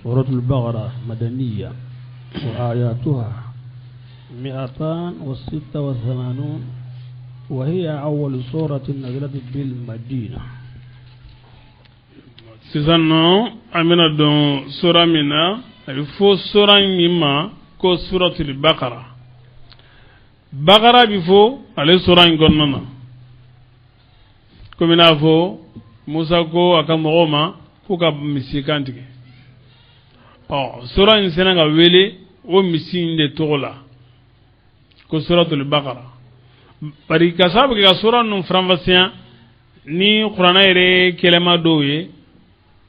سورة البقرة مدنية وآياتها 286 وهي أول سورة نزلت بالمدينة. سيزانو أمينا دون سورة منا فو سورة مما كو سورة البقرة. بقرة بفو على سورة نقولنا كمنا فو موسى كو أكمغوما كو كمسيكانتك سورة إنسانا ويلي ومسين دي تغلا كو سورة البقرة. bari kasabu ka sura nun franfasiya ni qur'ana ire kelema doye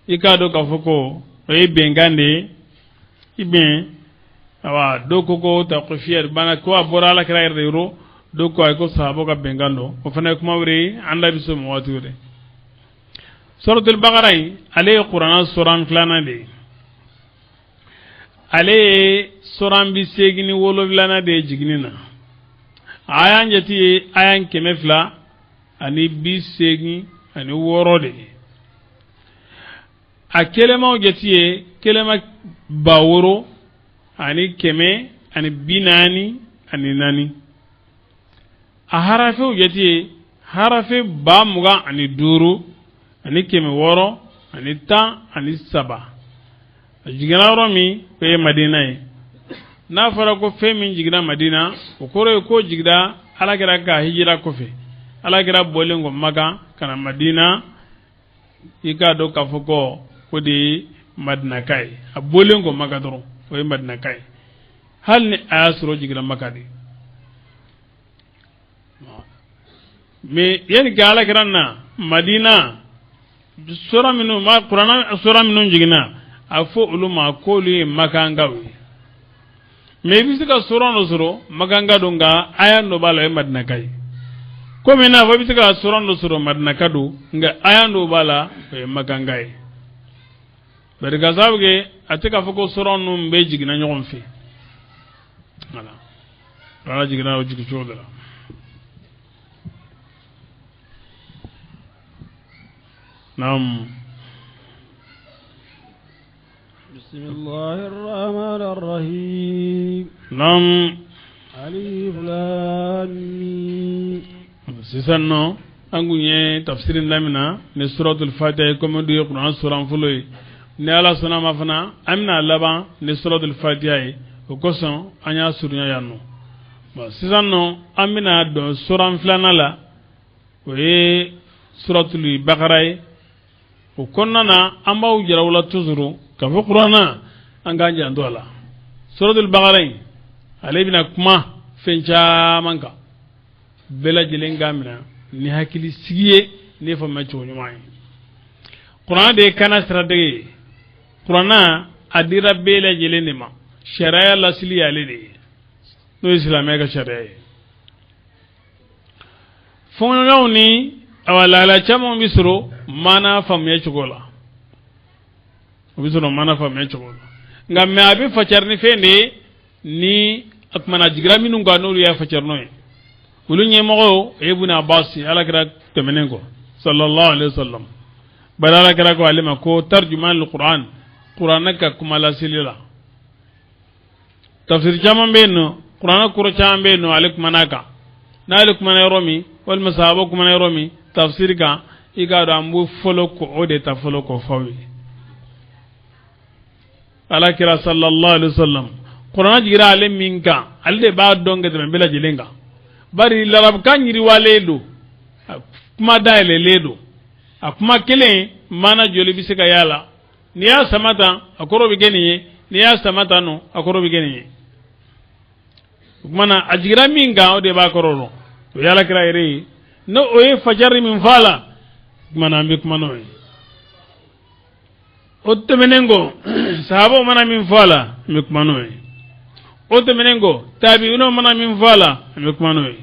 ikado ka foko e bengande ibn awa doko ko taqfiyar bana ko abora la kira ire ro doko ay ko sahabo ka bengando o fana kuma wure anda biso mo wature suratul baqara ale qur'ana suran klana de ale suran bi segini wolo blana de jignina ayan jati ayan kemefla ani bisegi ani worode a kelema jati kelema baworo ani keme ani binani ani nani a harafe jati harafe bamuga ani duru ani keme woro ani ta ani saba jigana romi ko madina na fara ko femi jigida madina ko koro ko jigida ala kira ka hijira ko fe ala kira bolengo maga kana madina ika do ka foko ko di madina kai a bolengo maga doro ko madina kai hal ni asro jigida makadi me yen ga ala kira na madina sura minu ma qur'ana sura minu jigina afo uluma ko li makangawi mais bisika suran no suro maganga donga ayan no bala e madina kai ko mena fo bisika suran no suro madina kadu nga ayan no bala e maganga e bari gazabge atika foko suran no mbe jigina nyon fi wala wala jigina o jigi chodala nam. بسم الله الرحمن الرحيم. نعم. ألف لام ميم. سيسانو أنغوني تفسير لامنا نسورة الفاتحة كم دي القرآن سورة فلوي نالا سنا ما فنا أمنا لبا نسورة الفاتحة وكسر أنيا سوريا يانو. سيسانو أمنا دو سورة فلانا لا وهي سورة البقرة وكنا أمباو جراولا تزرو كفو قرانا أنغانجا أندولا سورة البقرة عليه بنا كما فنجا مانكا بلا جلنغا منا نهاكلي سيئة نفهم مجوني معي قرآن دي كان سردي قرآن أدير بلا جلنما شرائع لسلي عليه دي نو إسلامي كشرائع فونغاوني أولا لا چامو بسرو مانا فمي چوغولا وبسرو مانا فمي چوغولا ngam me abi facarni fende ni akmana jigrami nunga nuru ya facarnoy ulunye mogo ibn abbas ala kira temenengo sallallahu alaihi wasallam balala kira ko alima ko tarjuman alquran qur'anaka kuma la silila tafsir jaman beno qur'ana kuro jaman beno alaikum manaka na alaikum manayromi wal masahaba kuma nayromi tafsir ka igado ambu folo ko ode ta folo ko fawi ala kira sallallahu alaihi wasallam qur'ana jigira ale minka alde ba donga de bela jilenga bari larab kan yiri waledo kuma daile ledo akuma kele mana joli bisika yala niya samata akoro bigeniye niya samata no akoro bigeniye mana ajigira minka ode ba kororo to yala kira ire no oye fajari min fala mana ambik manoy otemenengo sahabo mana min fala mik manoy otemenengo tabiuno mana min fala mik manoy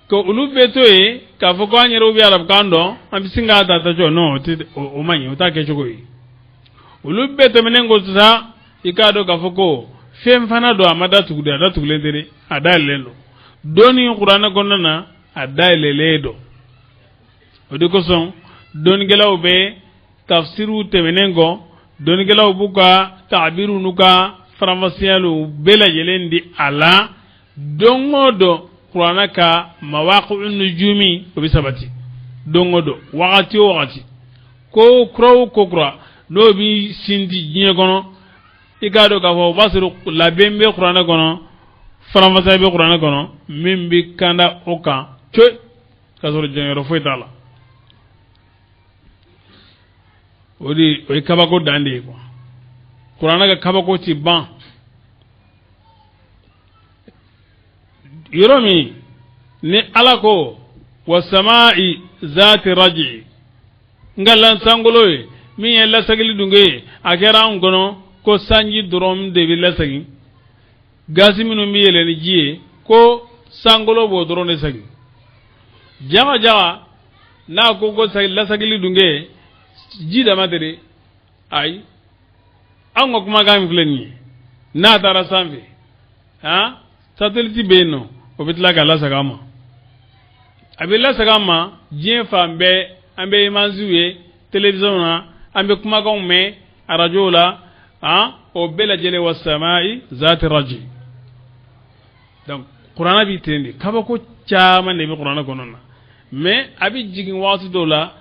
ko ulubetoe ka foko anyero bi arab kando ambisinga tata jo no o manyi utake chogoyi ulubeto menengo tsa ikado ka foko fem fana do amada tugude ada tugulendere ada lelo doni qur'ana gonnana adai leledo odiko son don gelaw be tafsiru temenengo donikelaw buka ta'biru nuka faramasiyalu bela yelendi ala dongodo qur'ana ka mawaqi'un nujumi obisabati dongodo wakati o wakati ko kura no bi sindi jinya kono igado ka fo basiru labembe qur'ana kono faramasiya be qur'ana kono mimbi kanda oka choy kasoro jengero foitala odi o kabako dande ko qur'ana ga kabako ti ban yoromi ni alako wasama'i zati raji ngalan sangoloy mi yella sagili dunge akera ngono ko sanji drom de billa sagi gasi minu mi yele ni jiye ko sangolo bo drone sagi jaga na ko sagili dunge jida madere ay ango kuma ga mi fleni na tara sambe ha satellite beno obitla ga la sagama abilla sagama jien fambe ambe manzuwe television na ambe kuma ga me radio la ha o bela jele wasamai zati raji donc qur'ana bi tendi kabako chama ne bi qur'ana kononna mais abi jigin wasu dola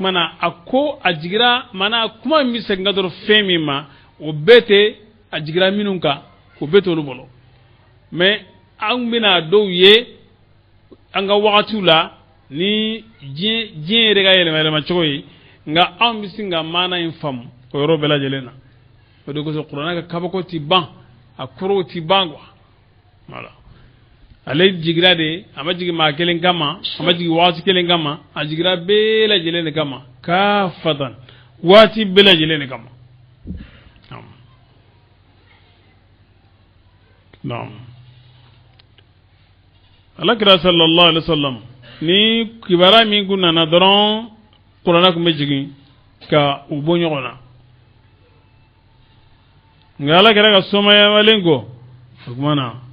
mana ako ajigira mana kuma mi senga dor femi ma o bete ajigira minunka ko beto lo bolo mais an bina do ye anga wakati la ni jien rega yele ma choyi nga an bisinga mana infam ko robela jelena o do ko so qur'ana ka kabako ti ban akuro ti bangwa voilà ale jigira de ama jigi ma kelen kama ama jigi wati kelen kama ajigira bela jelene kama kafatan wati bela jelene kama naam alakira sallallahu alaihi wasallam ni kibara mi kunna na doron qur'ana ko mejigi ka ubonyona ngala kira ka somaya malengo kumana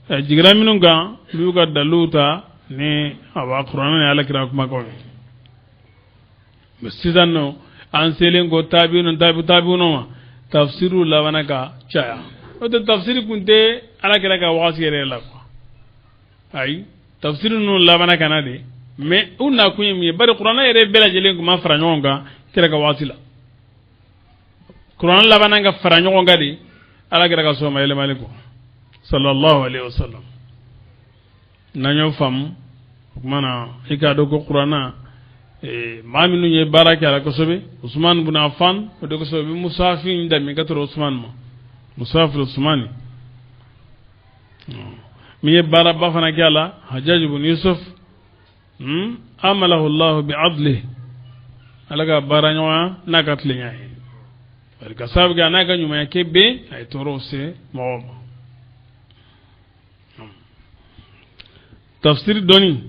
jigira minunga luga daluta ni awa qur'ana ni alakira kuma ko mesizanno anselengo tabiuno tafsiru lawanaka chaya oto tafsiri kunte alakira ka wasi yere la ko ay tafsiru no lawanaka na de mais unna kunye mi bari qur'ana yere bela jelengo ma faranyonga kira ka wasila qur'ana lawananga faranyonga de alakira ka soma yele maliko sallallahu alaihi wasallam nanyo fam mana ikado ko qur'ana maminu nye baraka ala kosobe usman ibn affan o ko sobe musafi ndami gatoro usman ma musafir usmani mi baraba fana gala hajjaj ibn yusuf amalahu allah bi'adlihi alaga baranwa nakatle nyaay barka sabga naga nyuma yake be ay torose mawma tafsir doni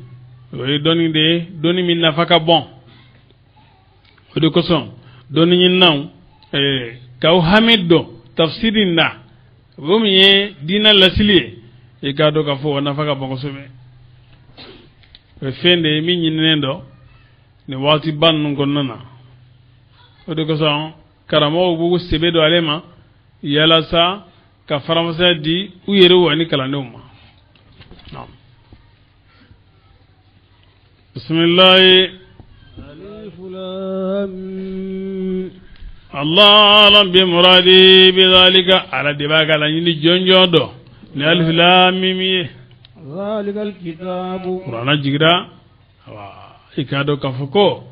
we doni de doni min nafaka bon de ko son doni nyin naw kaw hamido tafsirin na bomiye dina lasiliye e gado ka fo nafaka bon ko sobe we fende min nyin nendo ne wati ban ngon nana de ko son karamogo bu sebe do alema yala sa ka faramasa di uyere wani kala nduma naam bismillah alif lam allah alam bi muradi bi zalika ala dibaga la ni jonjodo ni alif lam mim zalika alkitabu qur'ana jigra wa ikado kafuko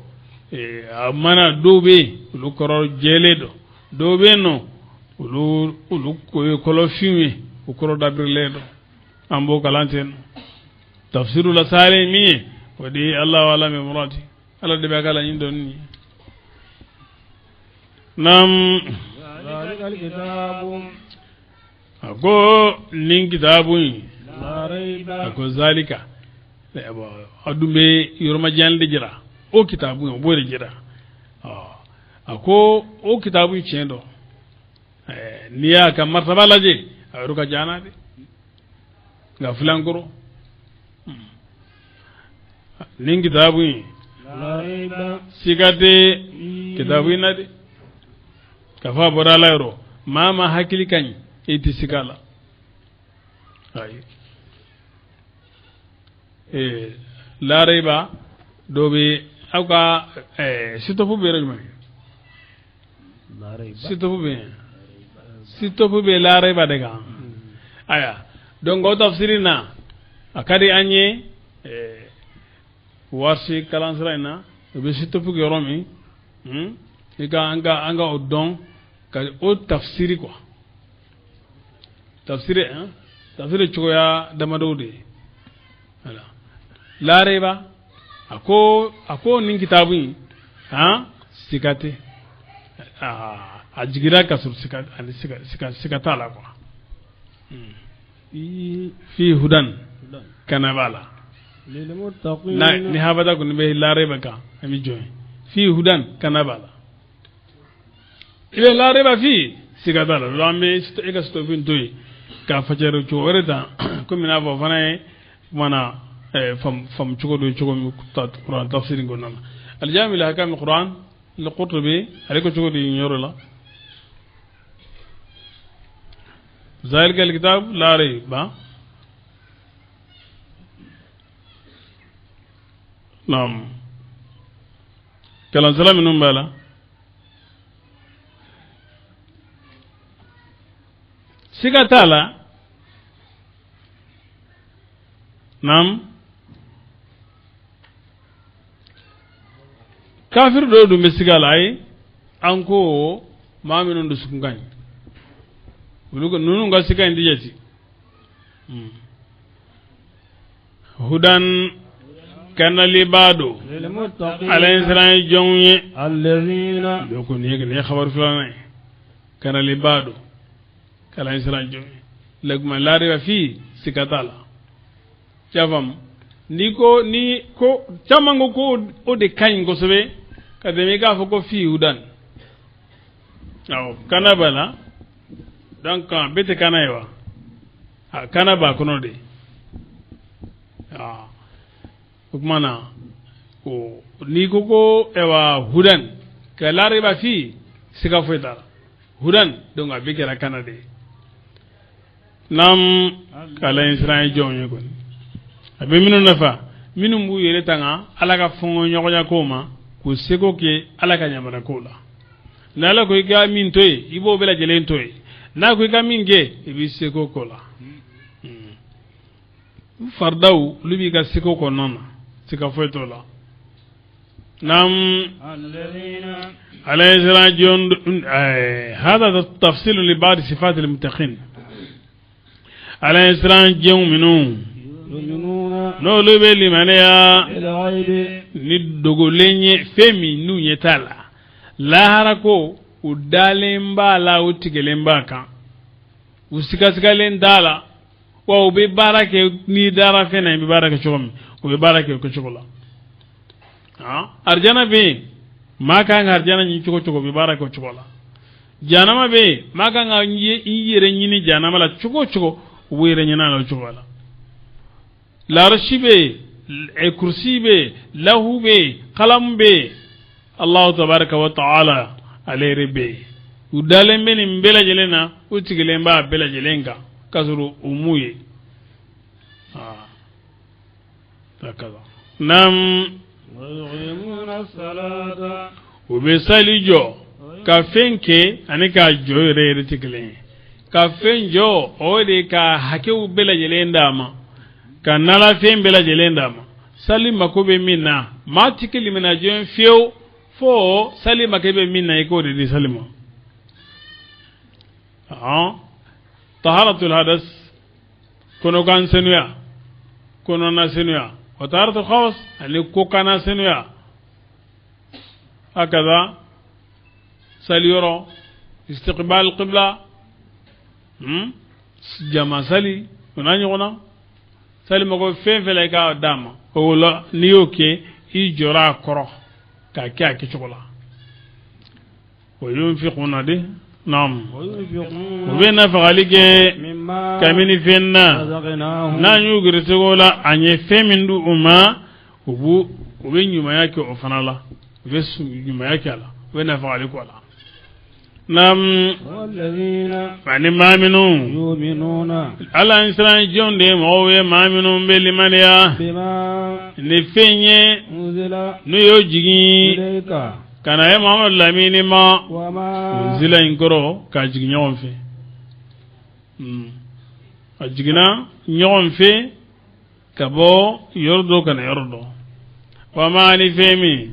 amana dobe lu koror jeledo dobe no ulu ko kolofimi ko koro dabirledo ambo kalanten tafsiru la sare mi wadi allah wala mi murati ala de bagala nyindo ni nam zalika alkitabu ako nin kitabu la rayba ako zalika adume yorma jande jira o kitabu o boole jira ako o kitabu chendo niya ka martaba laje aruka janade ga flankoro nin kitabu la rayba sigate kitabu inade kafa bora la yoro mama hakili kan iti sikala ay la reba dobe aka sitofu be rejma sitofu be la reba daga aya donc go tafsirina akadi anye warsi kalansrayna be sitofu ge romi ika anga odon ka o tafsiri quoi tafsiri choya damadode voilà la reba ako nin kitabu sikate a jigira ka sur sikata la quoi fi hudan kana bala na ni habada kun be la reba ka ami joy fi hudan kana bala ile la reba fi sikata la lambe eka stopin toy ka fajero chowereta ko mina bo fana mana fam chugo do chugo mi Qur'an tafsir ngona al jami' la hakam Qur'an li Qurtubi aliko chugo di nyoro la ذلك الكتاب لا ريب نعم كلام سلام من بالا سيغتالا نعم كافر دو مسيغالاي انكو ما منون دو سكنغاني nunu nga sika indi jati hudan kana libado alain sran jonye alladhina doko ne khabar fulana kana libado kala sran jonye lagma lariba fi sikatala jafam ni ko chamango ko o de kain go sobe kademi ga foko fi hudan aw kana bala donc bete kana yawa kana ba kono de kumana ko ni ko ewa hudan kala riba fi sika feta hudan donc abikira kana de nam kala insran jonye ko abe minu nafa minu mbu yele tanga alaka fongo nyogonya koma ko seko ke alaka nyamara kola nala ko ga min toy ibo bela jelen toy na ko gaminge ibi seko kola fardaw lubi ga seko ko nona sika foto la nam alladhina alayhi rajun hada tafsil li ba'd sifat al muttaqin alayhi rajun minun no lube limania ni dogolenye femi nu yetala la harako udalemba la utigelemba kan usikasigallen dala wa ube barake ni dara fena bi barake chogom ube barake ko chogola arjana be maka arjana ni chogo bi barake ko chogola janama be maka yire nyini janama la chogo wire nyina la chogola la rashibe e kursi be lahu be qalam be Allah tabaraka wa ta'ala alerebe udalen beni mbela jelena utigelemba bela jelenga kasuru umuye takaza nam yuqimuna salata ubesalijo ka fenke anika joyere tikelen ka fenjo ode ka hakeu bela jelenda ma ka nala fen bela jelenda ma salima ko be minna ma tikeli mena jon fio fo salima kebe minna iko de salima taharatul hadas kono kan senuya kono na senuya wa taharatul khawas ali ko kana senuya hakaza saliyoro istiqbal qibla jama sali onani ona salima ko fenfele ka dama o la niyoke i jora koro ka kya ki chokola wa yunfiquna de nam wa bina fa'alike kamini fenna na yugri togola anye femindu uma ubu nyuma yake ofanala vesu nyuma yake ala wena fa'aliku ala nam fani maminun yu'minuna ala insan jonde mowe maminun belimaniya ni fenye nu yo jigi ilayka kana ya Muhammad lamini ma wa ma zila inkoro ka jigi ñogon fe a jigina ñogon fe ka bo yordo kana yordo wa ma ni femi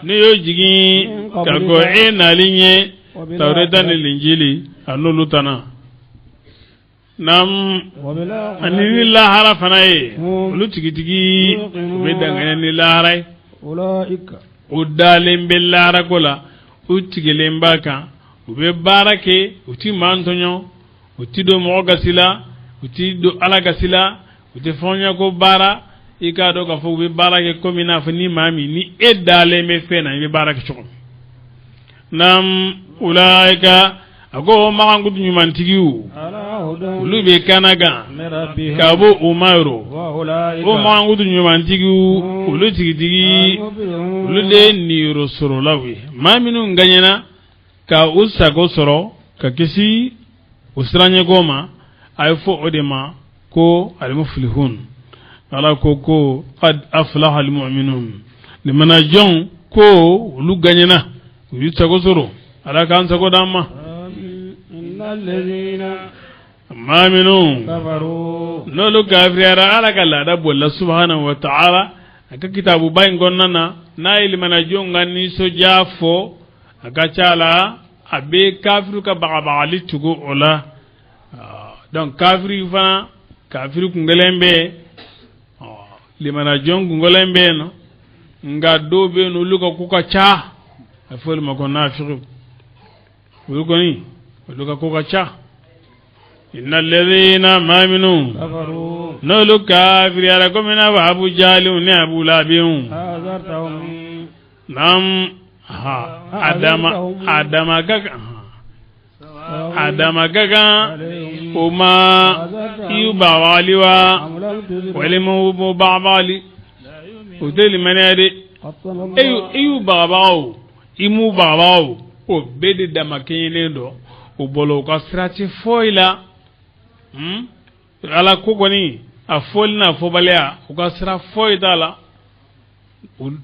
nu yo jigi ka go e nalinye tawreta ni linjili anulu tana nam anini lahara fanaye ulu tigitigi ube dangane ni laharai ulaika udalen be lahara kola utigilen baka ube barake uti mantonyo uti do mo gasila uti do ala gasila uti fonya ko bara ika do ka fo ube barake komina fani mami ni edale me fena be barake choko nam ulaika ago magangudu nyumantigiu ulube kanaga kabo umairo o magangudu nyumantigiu ulutigitigi ulude niro soro lawi maminu nganyana ka usago soro ka kisi usranye goma ay fo odema ko almuflihun ala ko qad aflaha almu'minun limana jon ko ulu ganyana usago soro ala kan sago dama innal ladina maminun kafaru nolu kafirara ala kala da bolla subhanahu wa ta'ala aka kitabu bayin gonnana na ilmana jonga ni so jafo aka chala abe kafiru ka bagali tugo ola donc kafiru fa kafiru kungelembe limana jongu ngolembe no nga dobe no luka kuka cha afol makona fiqu ulukoni uluka kuka cha innal ladhina maminun kafaru nolu kafiri ala komina wa abu jalu ni abu labiyun azartahum nam adama gaga uma iu bawaliwa walimu bu bawali udeli manade iu babaw imu babaw o bede damakene do o bolo ka strati foila ala kogoni a folna fobalea o ka stra foidala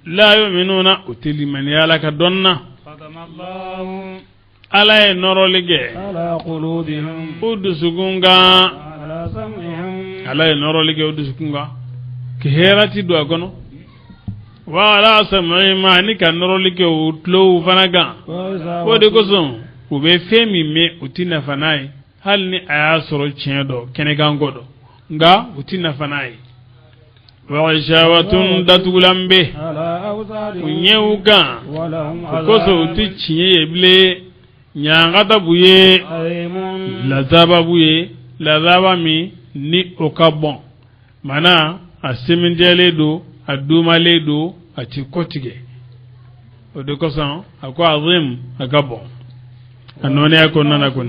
la yu'minuna utili man yalaka donna khatamallahu ala e norolige ala qulubihim udusugunga ala sam'ihim ala e norolige udusugunga ke herati do agono wa ala sam'ihim ani kan norolige utlo fanaga ko de koson ube femi me utina fanai hal ni aya soro ciedo kenegangodo nga utina fanai wa ishawatun datulambe ala awsarihim unyeuga walahum koso uti ciye ble nyangata buye alimun lazaba buye lazaba mi ni okabon mana asemindele do adumale do ati kotige ode kosan akwa azim akabon anone akonna nakon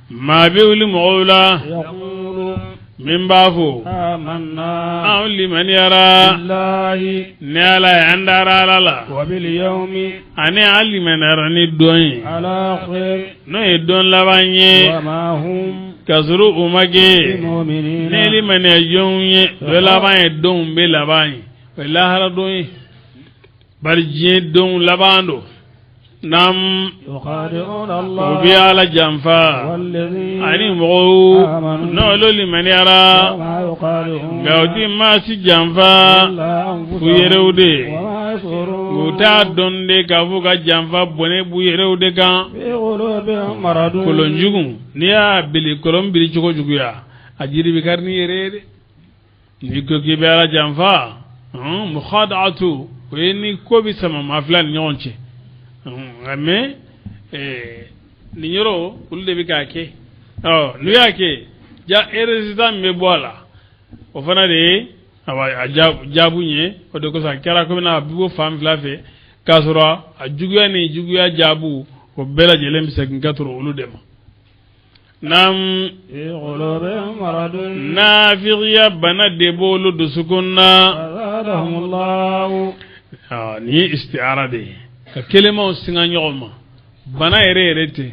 ma biuli moula yaqulu min bafo amanna awli man yara billahi ne ala yandara lala wa bil yawmi ani ali man arani doyi ala khair no e don labanye wa ma hum kasuru umage mu'minina ne li man yonye do labanye don be labanye wala hara doyi barje don labando nam yukhadi'una Allah ubi ala jamfa walladhina ani mo no loli man yara ma yukhadi'un gauti ma si jamfa fu yerewde wa ma yashurun guta donde ka fu ka jamfa bone bu yerewde kan fi qulubihim maradun kolon jugun ni ya bili kolon bili chuko juguya ajiri bi karni yerede ni ko ki be ala jamfa mukhada'atu weni ko bi sama maflan nyonche mais ni nyoro ulde bi kake nu yake ja résident me bola o fana de awa jabu nye o de ko sa kera ko na bibo fam flafe kasura ajuguya ni juguya jabu ko bela jelem se ngatoro uludem nam fi qulubihim maradun nafiya bana de bolu dusukunna zadahumullahu ni isti'ara de ka kelemaw singa ɲɔgɔn ma bana yɛrɛ yɛrɛ tɛ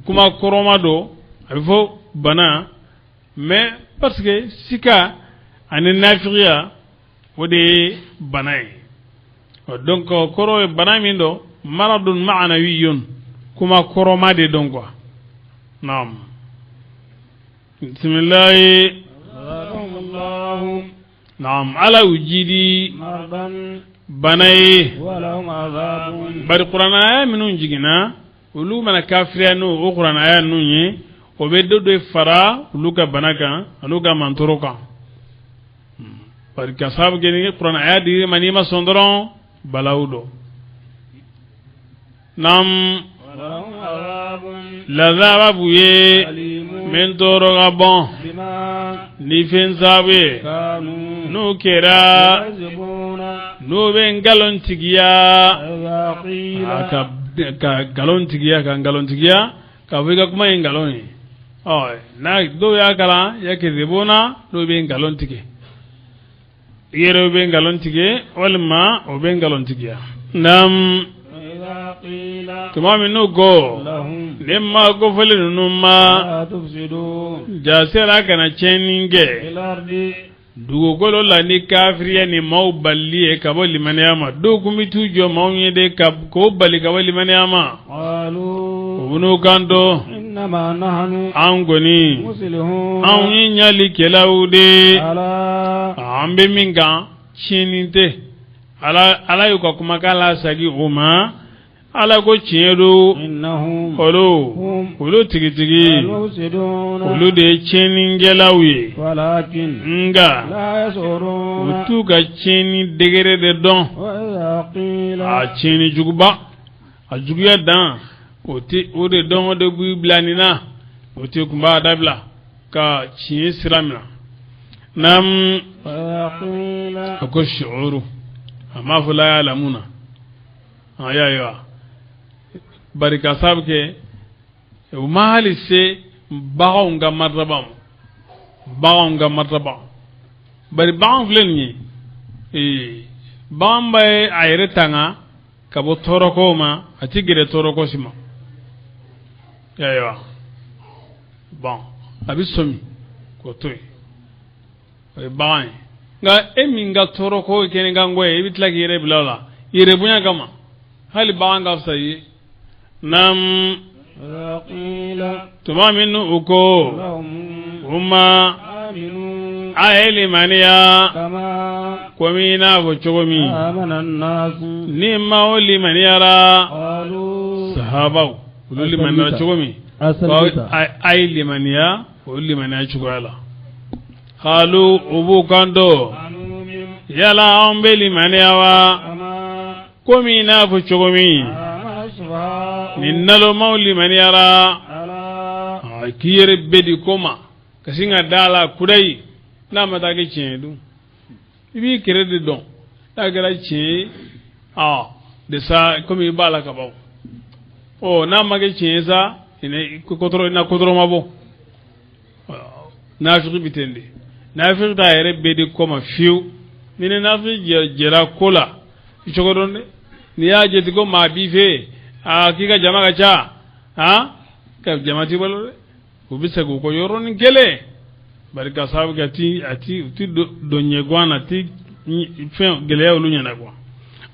kuma kɔrɔma do a bɛ fɔ bana mais parce que sika ani nafigiya o de ye bana ye donc kɔrɔ ye bana min do maradun ma'anawiyyun kuma kɔrɔma de don quoi naam bismillahi naam ala ujidi bana ye bari qur'ana aya minnu jigina olu mana kafiriya n'o o qur'ana aya ninnu ye o bɛ do fara olu ka bana kan anu ka mantoro kan bari ka sababu kɛ ni qur'ana aya dir'i ma n'i ma sɔn dɔrɔn balawu do naam lazaba b'u ye min tɔɔrɔ ka bɔn ni fɛn sababu ye n'o kɛra n'o bɛ ngalon tigiya ka ngalon tigiya ka fɔ i ka kuma ye ngalon ye n'a dɔw y'a kalan ya kɛsebona n'o bɛ ngalon tigɛ i yɛrɛ bɛ ngalon tigɛ walima o bɛ ngalon tigiya naam tuma min n'o ko ne ma kofɔli ninnu ma jasera kana tiɲɛni kɛ dugukolo la ni kafiriya ni maaw bali ye ka bɔ limaniya ma dɔw kun bɛ t'u jɔ maaw ye de k'o bali ka bɔ limaniya ma o b'u kan to an kɔni anw ye ɲalikɛlaw de an bɛ min kan tiɲɛni tɛ ala y'u ka kumakan lasagi o ma ala ko tiɲɛ do olu tigitigi olu de ye tiɲɛnikɛlaw ye nka u t'u ka tiɲɛni degere de dɔn a tiɲɛni juguba a juguya dan o de dɔn o de b'i bila nin na o tɛ kun b'a dabila ka tiɲɛ sira minɛ naam a ko shuuru a m'a fɔ la y'a lamuna ayiwa bari ka sababu kɛ u ma hali se baganw ka martaba bari bagan filɛ nin ye bagan bɛ a yɛrɛ tanga ka bɔ tɔɔrɔkow ma a ti gɛrɛ tɔɔrɔko si ma ayiwa bon a bɛ sɔmi k'o to yen o ye bagan ye nka e min ka tɔɔrɔko ye kɛnɛ kan goya i bɛ tila k'i yɛrɛ bila o la yɛrɛ bonya kama hali bagan ka fisa i ye naam tuma min u ko u ma a ye limaniya komi i n'a fɔ cogo min ni ma o limaniyara sahabaw olu limaniyara cogo min a ye limaniya o limaniya cogoya la halu u b'u kan to yala an bɛ limaniya wa komi i n'a fɔ cogo min nin nalomaw limaniyara k'i yɛrɛ bɛ di ko ma ka sin ka da la kudayi n'a ma taa kɛ tiɲɛ ye dun i b'i kɛrɛ de dɔn n'a kɛra tiɲɛ ye de sa komi i b'a la ka ban n'a ma kɛ tiɲɛ ye sa i na kɔtɔrɔ ma bɔ nafiki bɛ ten de nafiki t'a yɛrɛ bɛ di ko ma fiyewu ni ne nafiki jɛra ko la i cogo dɔn dɛ n'i y'a jate ko maa b'i fɛ k'i ka jama ka ca ka jama t'i bolo dɛ u bɛ segin u kɔ yɔrɔnin kelen bari ka sababu kɛ a ti don ɲɛguwan na ti fɛn gɛlɛya olu ɲɛna quoi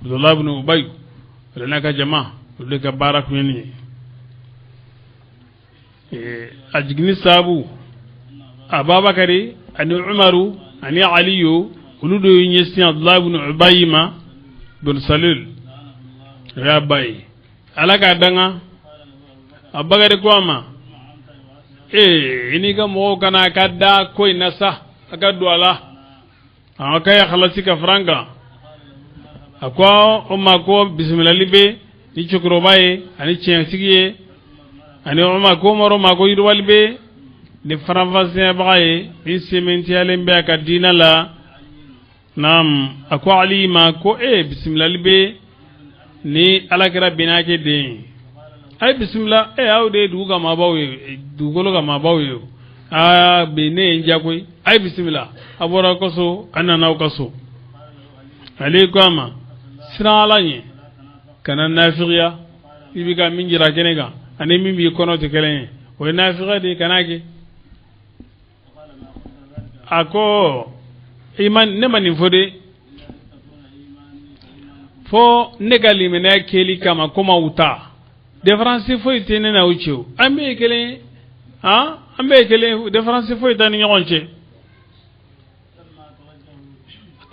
Abdullah ibn Ubay ale n'a ka jama olu de ka baara kun ye nin ye a jiginni sababu Ababakari ani Umaru ani Aliyu olu de ye ɲɛsin Abdullah ibn Ubay ma bin Salul ya bayi ala ka danga Abubakar ko ma ini ga mo kana ka da ko ina sa aka duala aka ya khalasi ka franga akwa umma ko bismillah libe ni chukro baye ani chen sigiye ani umma ko moro ma ko yirwal be ni faranfasiya baye ni sementi alen be ka dina la nam akwa ali ma ko bismillah libe ni alakira binake den ay bismillah awde duga ma bawe dugolo ga ma bawe bene njakoi ay bismillah abora koso anana koso alikama siralanye kana nafiqiya ibika min jira kenega ani min bi kono te kelen o nafiqa de kanake ako iman ne mani fode fo negali mena keli kama koma uta difference fo itene na ucho ambe kelen ambe kelen difference fo itani ngonche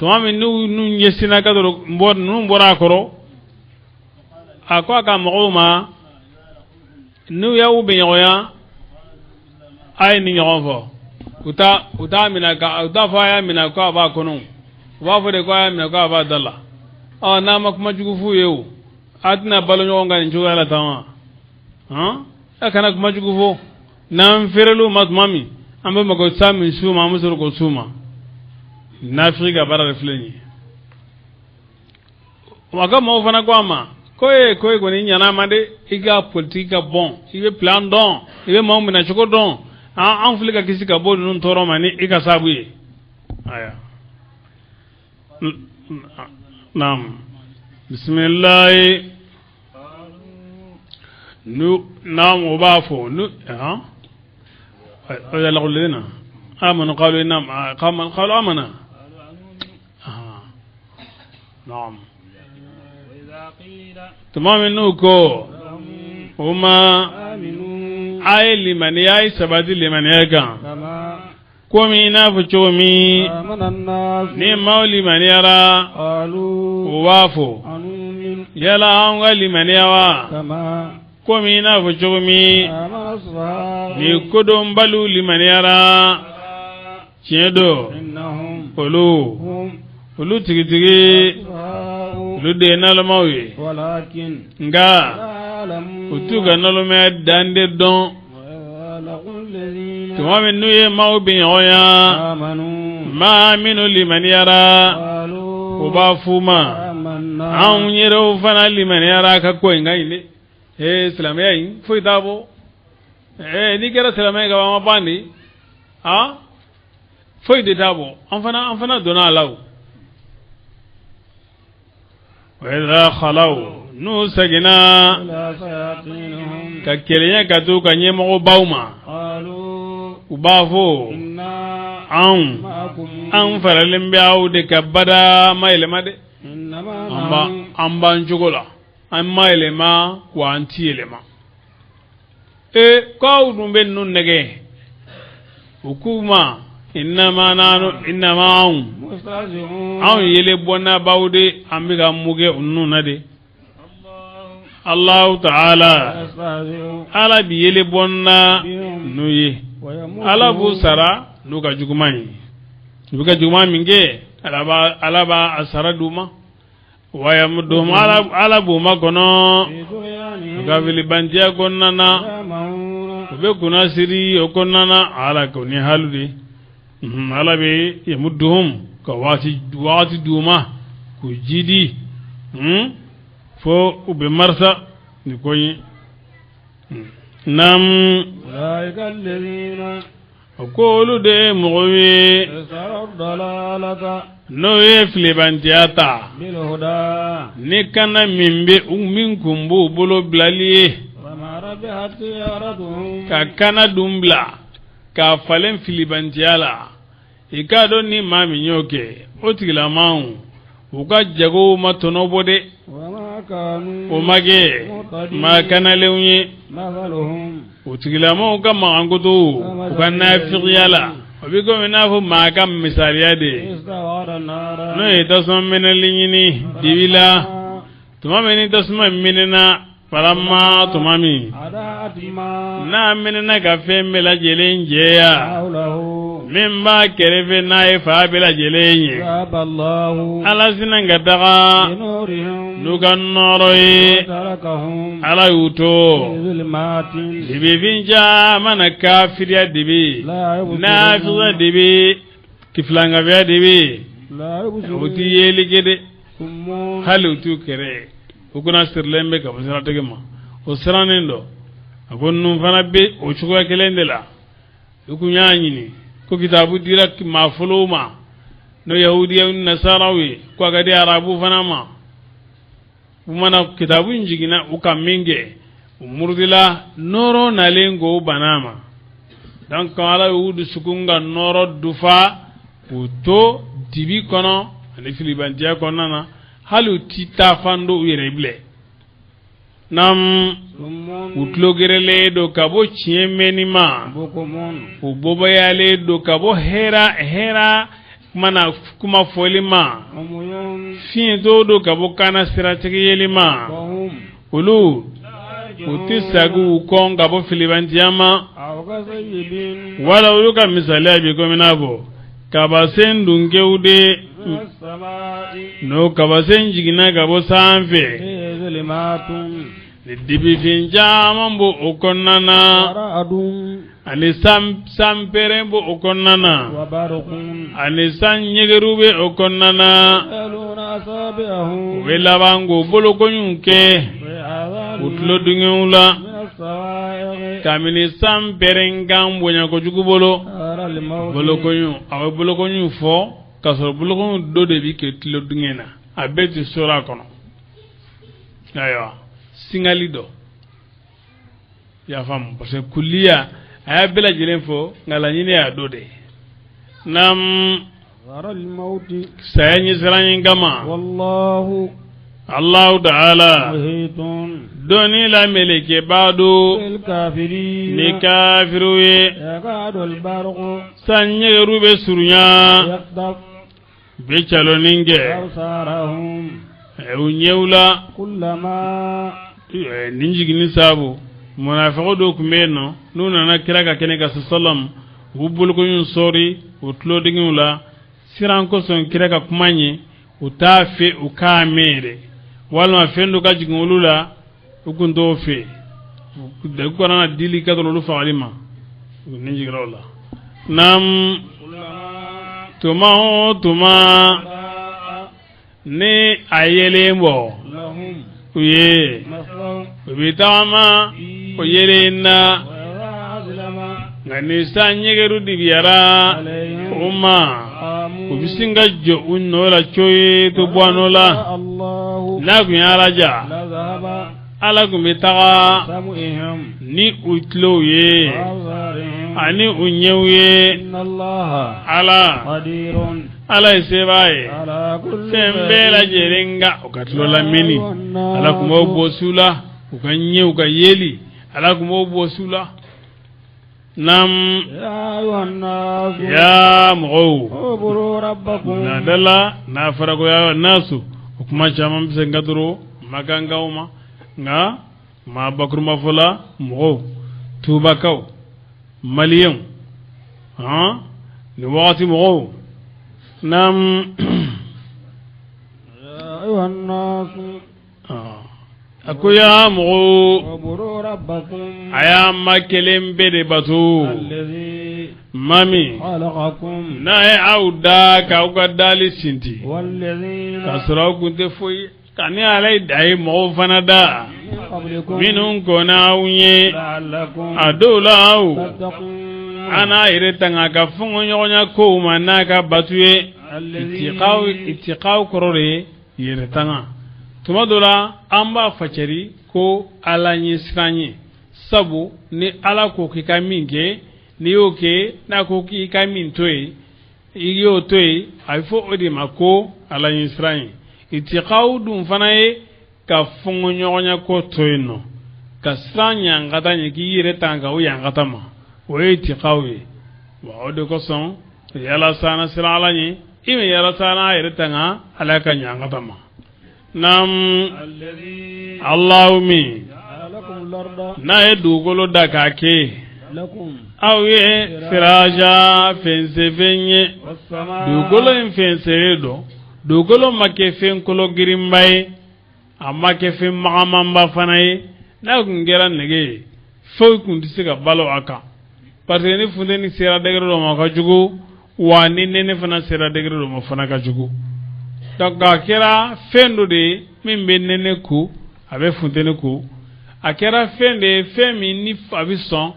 to ami nu nyesina kadro mbor nu mbora koro ako aka moma nu yawu be yoya ay ni ngonfo uta mina ka uta fa ya mina ka ba kono wa fo de ko ya mina ka ba dalla na makuma jugu fu yewu atna balo nyonga njuga la tawa akana kuma jugu fu nam ferelu matmami ambe mako sami suma musuru ko suma nafriga bara refleni waga mo fana kwama koye ko ni nyana mande iga politique bon ibe plan don ibe mo mina choko don an fulika kisika bo nun toro mani iga sabuye aya nam bismillah nu nam ubafo nu ya la qulina amanu qalu inna qalu amana نعم وإذا قيل تمام نوكو وما أي لمن يأي سبادي لمن يأكا كومي نافشومي نمو لمن يرى ووافو يلا أنغا لمن يوى كومي نافشومي نكدوم بلو لمن يرى شيدو olu tigitigi olu de nalamawi nga utuga nalume dande don tuwami nuye mau bin hoya ma minu liman yara uba fuma an yero fana liman yara ka ko nga ile islamiyya yin fo itabo ni kera islamiyya ga ma bandi fo itabo an fana dona law وإذا خلوا نوسجنا ككليا كتو كنيمو باوما وبافو أم فرلم بياو دكبدا ما يلما دي أمبا نشوكولا أما يلما وانتي يلما كاو نبين نونغي وكوما إنما أو يلبونا باودي أمبيغا موغي أنونا دي الله تعالى على بيلبونا نوي على بوسرا نوكا جوكماني نوكا جوكماني منجي على با أسرا دوما ويمدهم على بوما كنو نوكا فيلبانتيا كننا وبيكونا سيري وكننا على كوني حالو دي ala be yamudduhum ka wati duma ku jidi fo ube marsa ni koyi nam ulaika alladhina aqulu de muwi dalalata no yeflibantiata bil huda ni kana mimbe ummin kumbu bolo blaliye wa marabihat yaraduhum ka kana dumbla ka falen filibantiala ikado ni mami nyoke otigila maun uka jago matono bode umage makana leunye otigila maun kama angodo uka nafiqiyala obiko menafu maka misaliyade no itasma menalinyini dibila tumameni tasma menena falamma tumami na menena gafe mela jelen jeya mimba kerefe na ifa bela jelenye ala sinanga daga nuga noroyi ala yuto dibi finja mana kafiriya dibi nafiza dibi kiflanga vya dibi uti yeli gede hali utu kere ukuna sirlembe ka basira tegema o siranendo akon fana be o chuko kelende la ukunyanyini ko kitabu dirak mafuluma no yahudiya nasarawi ko gadi arabu fana ma umana kitabu njigina ukaminge umurdila noro nalengo banama donc ala wudu sukunga noro dufa uto dibi kono ani filibantia konana halu tita fando yereble nam utlogerele do kabo chiemmenima ubobayale do kabo hera mana kuma folima fin do kabo kana siratigiyelima ulu utisagu konga bo filibantiama wala uluka misali bi kominabo kabasen dungeude no kabasen jigina kabo sanfe dibi finja mambo okonnana ani samperembo okonnana ani sanyegerube okonnana welabango bolokonyunke utlo dungula kamini samperengan bonya ko jugubolo bolokonyu awe bolokonyu fo kasoro bolokonyu do de bi ke tlo dungena abeti sura kono ayo singalido ya fam parce que kulliya aya bela jilen fo ngala nyine ya dode nam waral mauti sayanyi saranyi gama wallahu Allah ta'ala muhitun doni la meleke bado bil kafirin ni kafiruye yakadul barqu sanye rube surunya yaqdaf be chaloninge absarahum unyewla kullama ninjigini sabu munafiqo do kumeno nuna na kiraka keneka sallam wubul ko yun sori utlo dingula siran ko son kiraka kumanye utafe ukamere walma fendo ka jigulula ukundo fe de ko na dili ka do lu faalima ninjigrola nam tuma ne ayelembo lahum uye maslaw bitama oyelena ngani sanyegeru dibiara umma ubisinga jo unnola choye to bwanola Allahu na kunyaraja la zahaba ala kumbitaga samuihim ni utloye awzarihim ani unyewye inna Allaha ala qadirun ala isebaye ala kulli sembela jerenga ukatlola mini ala kumo bosula ukanye ukayeli ala kumo bosula nam ya ayuhan nas ya mu'u uburu rabbakum na dala na farago ya nasu kuma chama mbise ngaduro maganga uma nga ma bakruma fola mu'u tuba kaw maliyam ha ni wati mu'u nam ya ayuhan nas akuya mu'u uburu rabbakum aya makelem bede batu alladhi mami khalaqakum na e auda ka uga dali sinti walladhina kasra kunte foi kani alai dai mo fanada min qablikum minun kona unye la'allakum adola au tattaqun ana ire tanga ka fungo nyonya ko manaka batuye itiqaw korore yire tanga tuma dola amba faceri ko ala nyi sranye sabu ni ala ko kika minge ni yoke na ko kika min toy iyo toy ay fo odi mako ala nyi sranye itiqaw dum fanaye ka fungo nyonya ko toyno ka sranya ngata nyi ki yire tanga o yangata ma o itiqawe wa ode ko son yala sana sira ala nyi ime yala sana yire tanga ala ka nyangata ma nam alladhi Allahummi lakum larda na edugolo dakake lakum awe firaja fensevenye was-samaa dugolo fenseredo dugolo make fenkolo girimbai amake fen magamamba fanaye na kungera nege fo kundisiga balo aka parce que ni funde ni sera degre do maka jugo wa ni nene fana sera degre do mo fana ka jugo donc akera fendo de mimbe nene ku abe funtene ku akera fende femi ni abison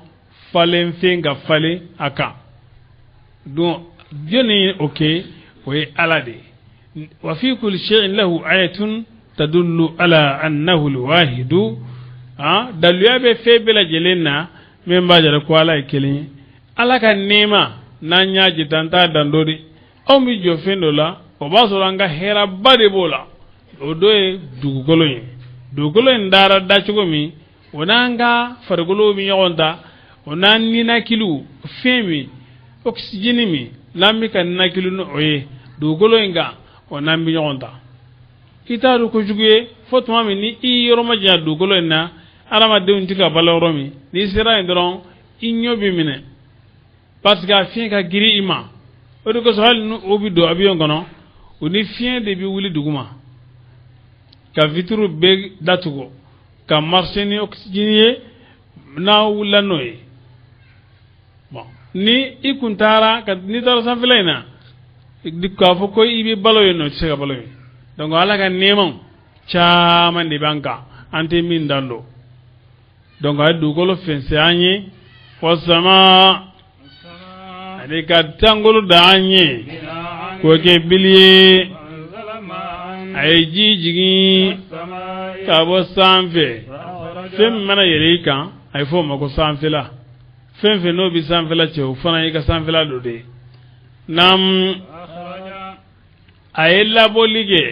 falen fenga fale aka donc dioni okay we alade wa fi kulli shay'in lahu ayatun tadullu ala annahu alwahidu daluya be fe bela jelenna men ba jara ko ala kelen ala ka nema nanya jitanta dandodi o mi jo fendo la o ba so ranga hera bade bola o do e dugolo en dara da chugo mi onanga fargolo mi yonda onan ni na kilu femi oxygene mi lammi kan na kilu no oye dugolo enga onan mi yonda itaru ko juguye fotuma mi ni i yoroma ja dugolo na arama deun tika baloro mi ni sira ndron inyo bi mine parce que fien ka giri ima o de ko so hal no obi do abiyon kono oni fien de bi wuli duguma ka vitru be datugo ka marseni oxygene na wula noy bon ni ikuntara ka ni tar san filaina dikka fo koy ibi baloyo no ci ga baloyo donc ala ka nemam chaman di banka ante min dando donc ay dugolo fense anyi wasama ade ka tangolo da anyi ko ke biliye ay jijigi ka bo sanfe fem mana yere kan ay fo mako sanfe la fem fe no bi sanfe la che o fana yi ka sanfe la do de nam ay la bolige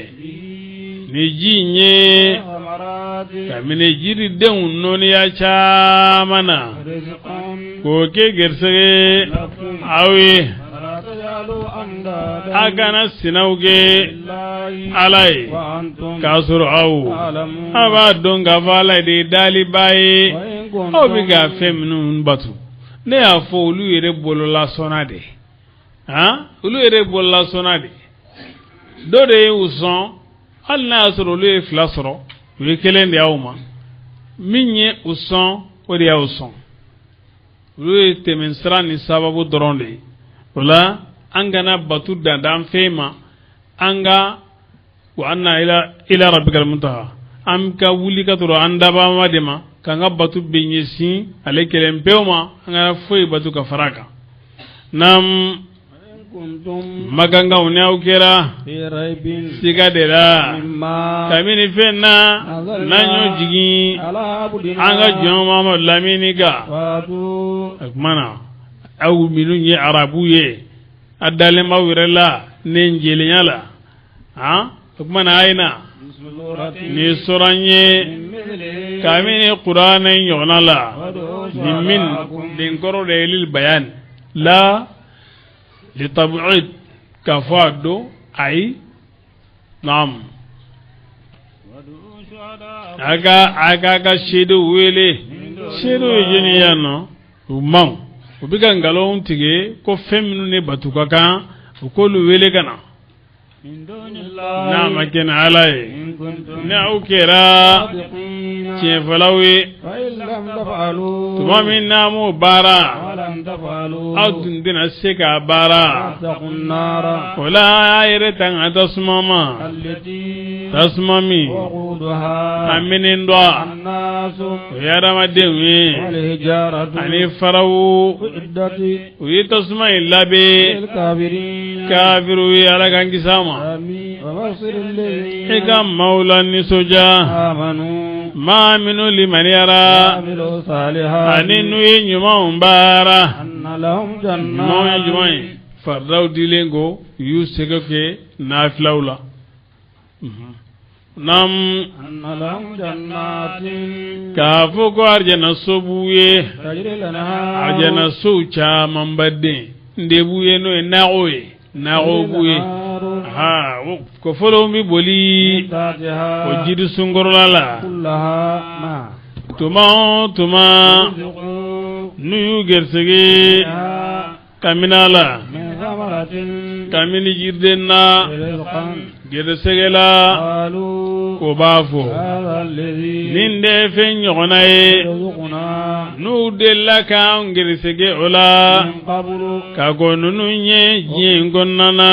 ni jinye kamine jiri den noni ya chamana ko ke gersege awi agana sinauge alai kasuru au aba donga vala de dali baye obiga femnu batu ne afo olu ere bolola sonade olu ere bolola sonade dode uson alna asoro le flasoro we kelende awma minye uson odi awson we temensra ni sababu doronde wala angana batu dandam fema anga wa anna ila rabbikal muntaha am ka wuli ka toro andaba madema kanga batu benyesi ale kelem pewma anga foi batu ka faraka nam maganga unyau kera siga dera kamini fenna nanyo jigi anga joma ma lamini ga akmana au minu nye arabuye adale mawirela nenjele nyala akmana aina ni soranye kamini qur'ana yonala min din koro lil bayan la لتبعيد كفادو أي نعم aga shedo wele shedo yeniano umam ubiga ngalon tige ko femnu ne batuka kan ko lu wele kana na maken alay na ukera chefalawi tuma min namu bara adun dina seka bara wala ayretan adasmama tasmami aminindwa yara madewi ani farawu uyitasma illabe kafiru yara kangisama eka maula nisoja ma minu liman yara aninu yenyuma umbara no yenyuma fardaw dilengo yusega ke naflaula nam kafu ko arjana sobuye arjana soucha mambade ndebuye no naoye naobuye ko folo mi boli ko jidu sungorlala tuma nuyu gersege kaminala kamini jirdenna gersegela ko bafo ninde fen yonaye nu delaka gersege ola ka gonunu nye jingonnana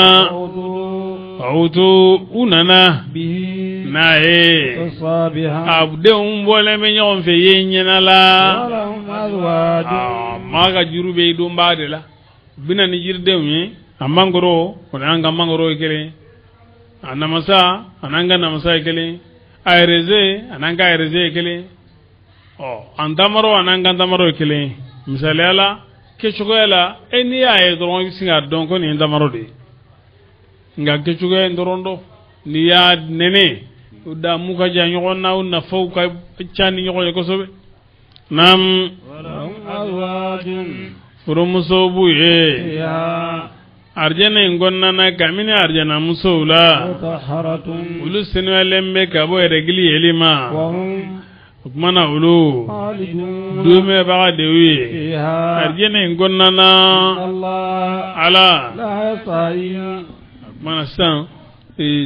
auto unana nae abde umbole me nyon fe yenyana la maga jurube do mbade la bina ni jirde mi amangoro onanga mangoro kele anamasa ananga namasa kele ayreze ananga ayreze kelen andamaro ananga andamaro kelen misali ala kechugola eni ya doron singa donko ni andamaro de nga kechugo ndorondo ni ya nene uda muka ja nyoko na una fauka chani nyoko ko sobe nam furumuso buye arjana ingonna na kamini arjana musawla ulu senwalembe kabo regli elima kumana ulu dume baga dewi arjana ingonna na ala mana san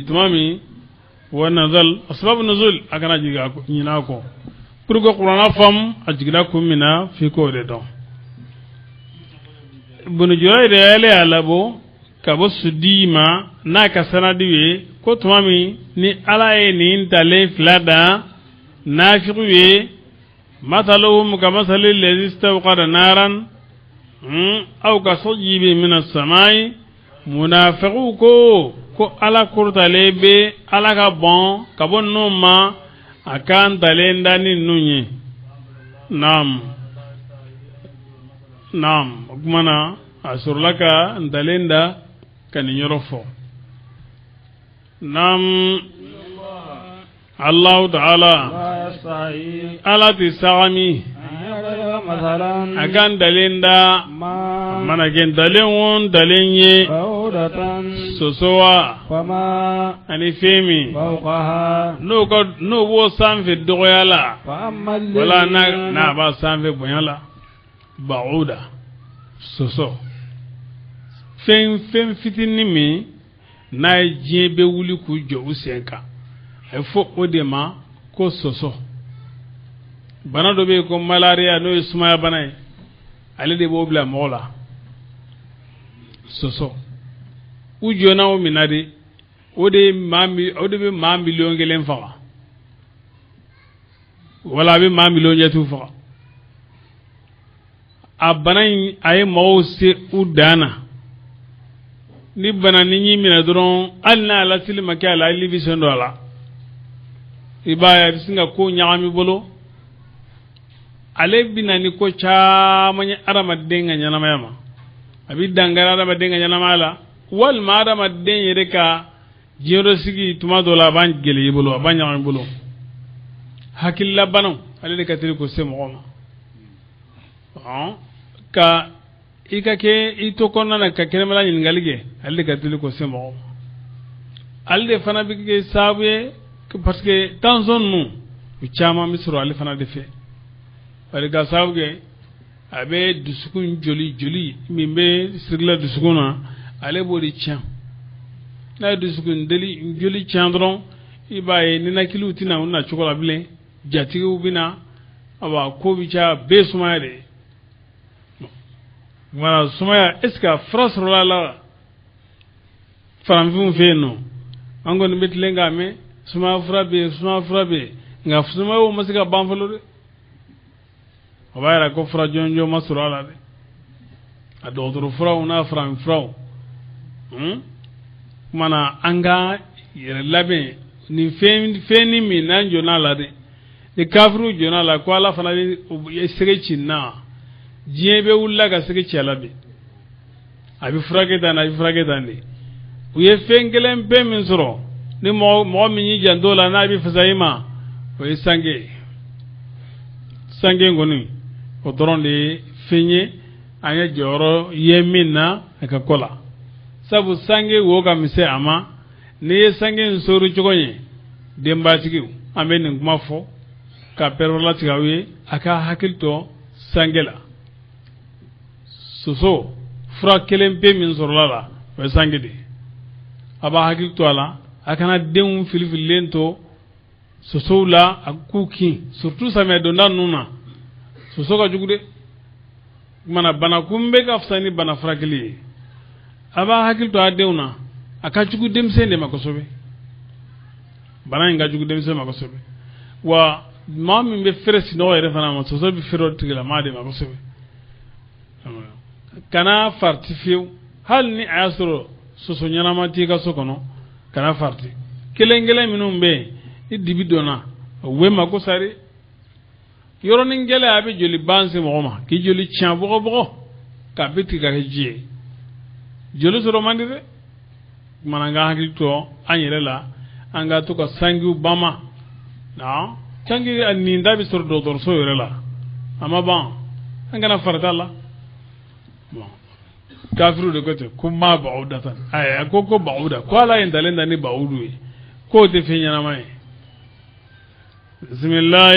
tumami wa nazal asbab nuzul akana jiga ko nyina ko pour que qur'ana fam ajigla ko mina fi ko de don bunu joy de ale alabo kabo sudima na ka sanadiwe ko tumami ni ala e ni tale flada nafiqwe mathaluhum kama salil ladhi istawqada naran aw ka sajibi min as-samai munafiqu ko ala kurtalebe ala ka bon kabo noma akan talenda ni nunye nam kumana asurlaka ndalenda kaninyorofo nam Allah ta'ala ala tisami akan dalenda mana gen dalenwon dalenye sosowa ani femi no bo sanfe doyala wala na ba sanfe bonyala bauda soso fen fitini mi na jebe wuli ku jo usenka e fo odema ko soso bana do be ko malaria no isma bana ale de bo bla mola soso ujo na o minade ode be ma million gelen fa wala be ma million jetu fa abanai ay mawse udana ni bana ni nyimina doron alna la silma kala livision dola ibaya bisinga ko nyaami bolo ale binani ko chaamanya arama denga nyanama yama abi dangara arama denga nyanama la wal ma arama den yereka jero sigi tuma dola ban gele bolo ban nyaami bolo hakilla banu ale de katiri ko semo ka ikake ito konna na ka keremala nyingalige alle katili ko semo alle fana bige sabwe parce que dans zone nous chama misro alle fana defe ale ga sabwe abe dusukun joli mimbe sirla dusukuna ale bodi cham na dusukun deli joli chandron ibaye ni na kiluti na unna chokola bile jatigi ubina aba ko bicha besumare voilà sumaya est-ce que France la faramfum feno angon betlenga me suma frabe nga suma o masika banfalo de obayra ko fra jonjo masrala de adodoro fra una fram fra mana anga yere labe ni feni mi nanjo na la de kafru jona la ko ala fana de sege na jiebe wulla ga sege chalabe abi frage dan ni uye fengelen be min soro ni mo mi jandola na bi fasaima o isange ngoni o doronde fenye anya joro yemina aka kola sabu sange wo ga mise ama ne sange nsoro chogonye demba tigiu amene nguma fo ka perola tigawe aka hakilto sangela soso fra kelen pe min sorla o sange de aba hakilto ala akana den filifil lento soso la akuki surtout ça me donne nuna soso ka jugude mana bana kumbe ka fsani bana frakili aba hakil to adewna aka jugu demsende makosobe bana nga jugu demsende makosobe wa mami be fresi no ere fana mo soso bi fero tigila made makosobe kana fartifiu hal ni asro soso nyana mati ka sokono kana farti kelengele minum be dibi dona we mako sari yoronin gele abi joli banse mo ki joli tian bogo ka biti ka je joli soro mandire mananga hakil to anyere la anga to ka sangu bama na tangi anni ndabi soro do so yore la amma ban anga na farata la bon kafiru de kote kuma baudatan ay ko bauda ko ala indalenda ni baudu ko te finya mai bismillah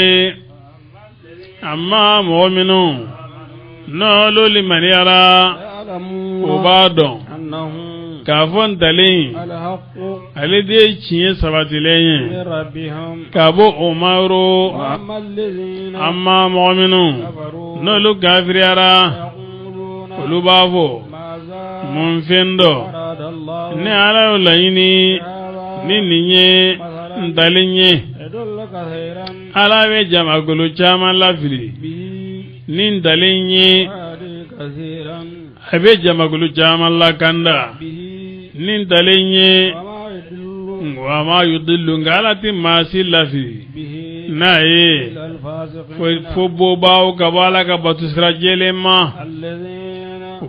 amma mu'minun nalo liman yara ubadon kafon dalin alide ciye sabatileyin kabo umaru amma mu'minun nalo kafir yara olubavo munfendo ne ala layini ni ninye ndalinye ala be jama gulu chama lafiri ni ndalinye abe jama gulu chama la kanda ni ndalinye wa ma yudillu ngalati masi lafiri nae fo boba ka bala ka batusra jelema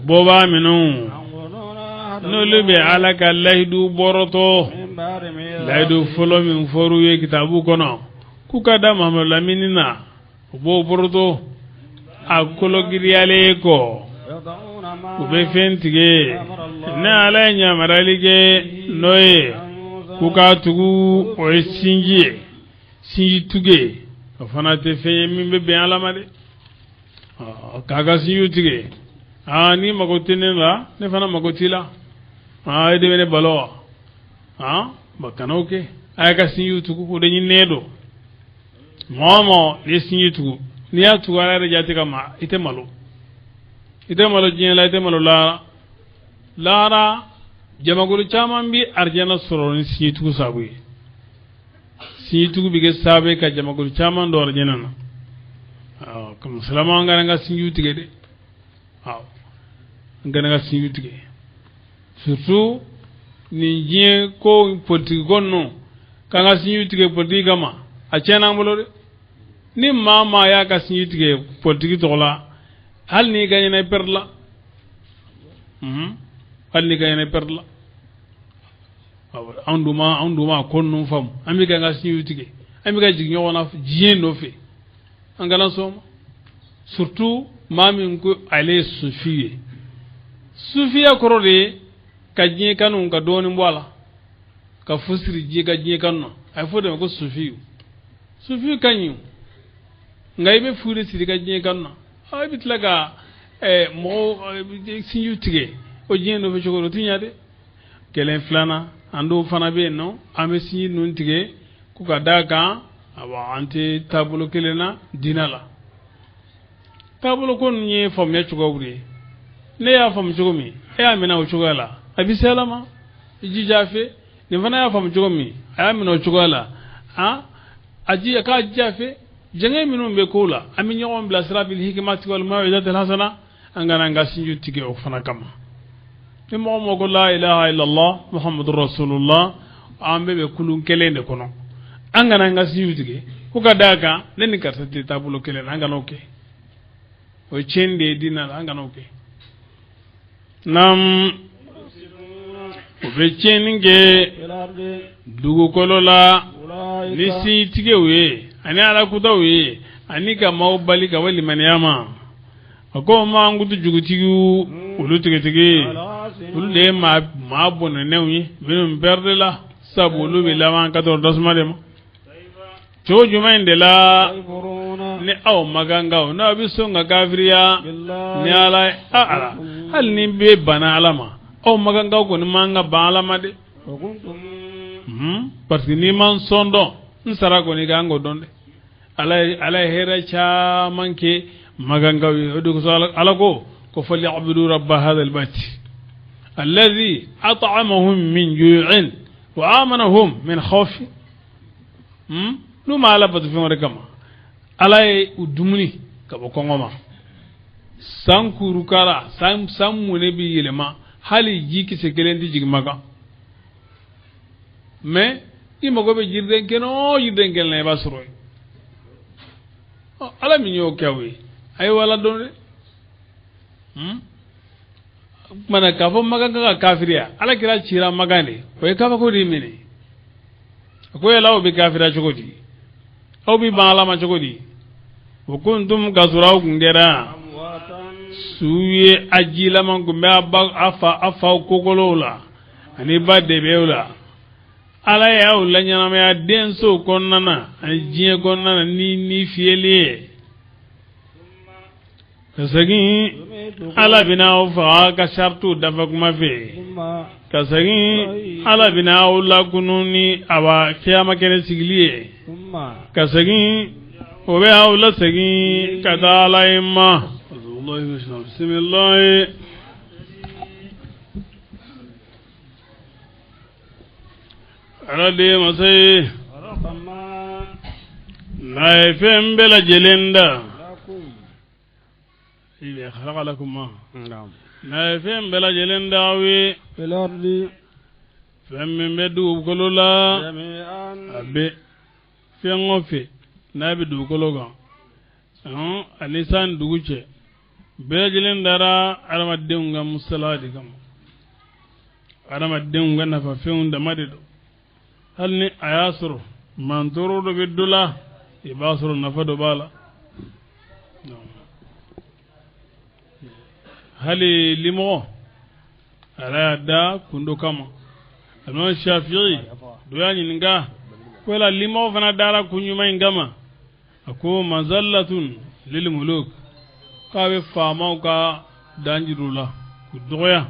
boba minu nolube alaka laydu boroto laydu folo min foru ye kitabu kono kukada mamlo laminina bo boroto akolo giriyale ko ube fentige na alanya maralige noye kuka tugu o sinji tuge fana te feye min be alamade kaga sinju tuge ni magotine la ne fana magotila ede bene balo bakanoke ay ka sinju tugu ko de nedo momo ye sinju tugu ni ya tugu ala rejati kama ite malo jien la ite malo la lara jamagulu chaman bi arjana soro ni sinju tugu sabu sinju tugu bi ge sabe ka jamagulu chaman do arjana na comme salama ngana sinju tugu de ngana sinju tugu surtout ni jien ko politique gonno kanga sinju tugu politique kama a chena mbolo de ni mama ya ka sinju tugu politique to la hal ni gagné na perdre hal ni gagné na perdre la anduma konnu fam ami ga sinju tugu ami ga jig nyona jien no fe angala soma surtout mami ko ale sufiya korode ka jien kanu ka doni mbwala ka fusiri ji ka jien kanu ay fode ko sufiyu kanyu ngai be fude siri ka jien kanu ay bitlaga mo sinju tige o jien no fe chokoro tinyade kelen flana ando fana be no ame sinju nun tige ku ka daga awa ante tabulo kelena dinala tabulo kon nye fam ya chugawri ne ya fam chugumi ya mina o chugala abisalama jijafe ne fana ya fam chugumi ya mina o chugala aji ka jafe jangai minu be kula ami nyawon bla sirabil hikmati wal mau'izatil hasana angana ngasinju tige o fana kama ni mo ko la ilaha illa allah muhammadur rasulullah ambe be kulun kelende kono angana ngasinju tige ku ka daga len ka tati tabulo kelena angana oke o chende dina angana oke nam ube cheninge dugu kolola nisi tige we ani ala kuta we ani ka maubali ka wali maniyama ako ma ngutu jugutigu ulu tige ulu de ma bono newi binum perde la sabu ulu bi lawan 14 ma dem to jumainde la ni aw maganga na bi songa gavriya ni ala ala hal ni be bana alama aw maganga ko ni manga ba alama de parce que ni man sondo nsara ko ni gango donde ala hera cha manke maganga wi do ko ala ko fali abudu rabb hadha albayt alladhi at'amahum min ju'in wa amanahum min khawf numa ala batu fengore kama ala e udumuni kabo kongoma sankuru kara sammune bi yelema hali jiki se kelendi jigmaga mais ima go be jirden keno ba soro ala mi ñoo kewwi ay wala don de mana ka fo maga ka kafiriya ala kira cira magande ko ka ko di mini ko ya lawo be kafira chogodi aw bi bala ma chogodi wa kuntum kasuraw kungera suye ajila man gumbe afa kokolola ani badde bewla ala ya ulla nyana me denso konnana ani jiye konnana ni fiele kasagi ala bina fa ka shartu dafa kuma fe kasagi ala bina ulla kununi aba kiyama kene sigliye kasagi obe ulla sagi kadala imma bismillah ala de masai naifin bela jelinda ibe khalaqa lakum ma naifin bela jelinda wi filardi femmin be du kolola jami'an abe fengo fe nabi du kologa anisan duguche bela jelinda ra arama deunga musaladi kam arama deunga nafa feunda madido hal ni ayasuru manturu do bidula ibasuru nafado bala hali limo ala da kundo kama alman shafi'i do yani ninga ko la limo fana dara kunyuma ingama ako mazallatun lil muluk kawe fama ka danjirula ku doya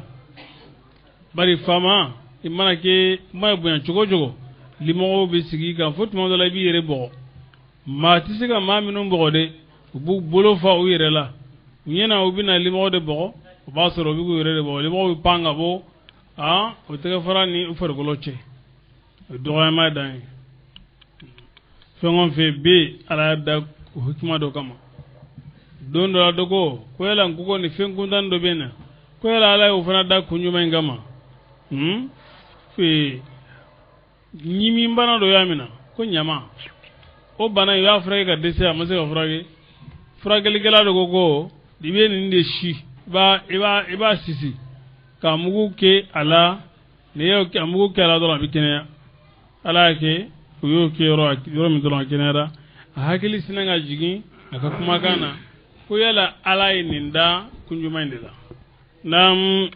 bari fama imana ke may buyan jogo limo be sigi ka fot mo la bi yere bo ma ti siga ma minum bo de bu bolo fa o yere la nyena o bina limo de bo ba soro bi ko yere de bo limo bi panga bo o te fara ni o fer goloche do ma dan fengon fe be ala da hikma do kama don do do ko la ko ni fengun dan do bena ko la ala o fana da kunyuma ngama fe nyimi mbana do yamina ko nyama o bana ya frage ga dese amase ga frage ligala do gogo dibe ni nde shi iba sisi ka mugu ke ala ne yo ke mugu ke ala do la bikene ala ke yo ke ro mi do la kenera hakili sinanga jigi aka kuma kana ko yala ala ininda kunjuma indila nam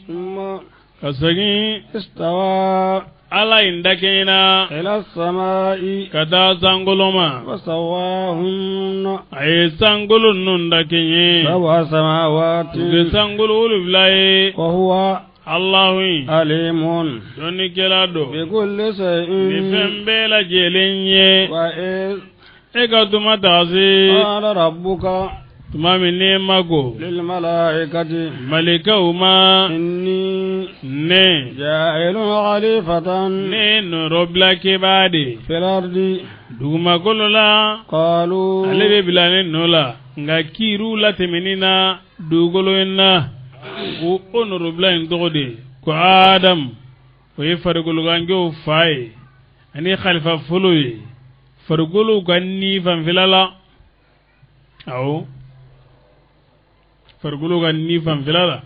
summa kasagi istawa ala indakena ila samai kada zangoloma wasawahunna ay zangolon nun dakenye sab'a samawati ke zangolul bilaye wa huwa Allahi alimun doni kelado bi kulli shay'in bi fembela jelenye wa iz ega tuma tazi qala rabbuka tuma minne mago lil malaikati malika uma inni ne ja'ilun khalifatan ne no robla ke bade fil ardi duguma kolola qalu alebe bilane nola nga kiru la temenina dugolo enna o onoro blain dogode ko adam o ye fargolo gango fay ani khalifa foloye fargolo ganni fan filala aw fargolo ganni fan filala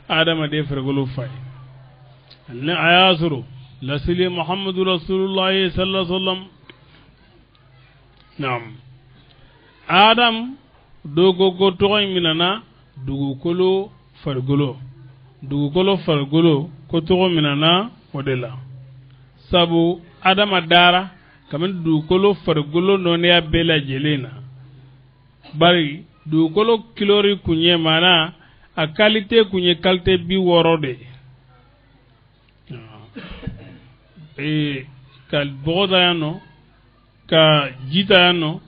adam de fargolo fay alna ayasuru lasili muhammadur rasulullah sallallahu alaihi wasallam nam adam dogo go toy minana dugu kolo fargolo ko togo minana modela sabu adama dara kamen dugukolo fargolo no ne abela jelena bari dugukolo kilori kunye mana a qualité kunye qualité bi worode kal boda yano ka jita yano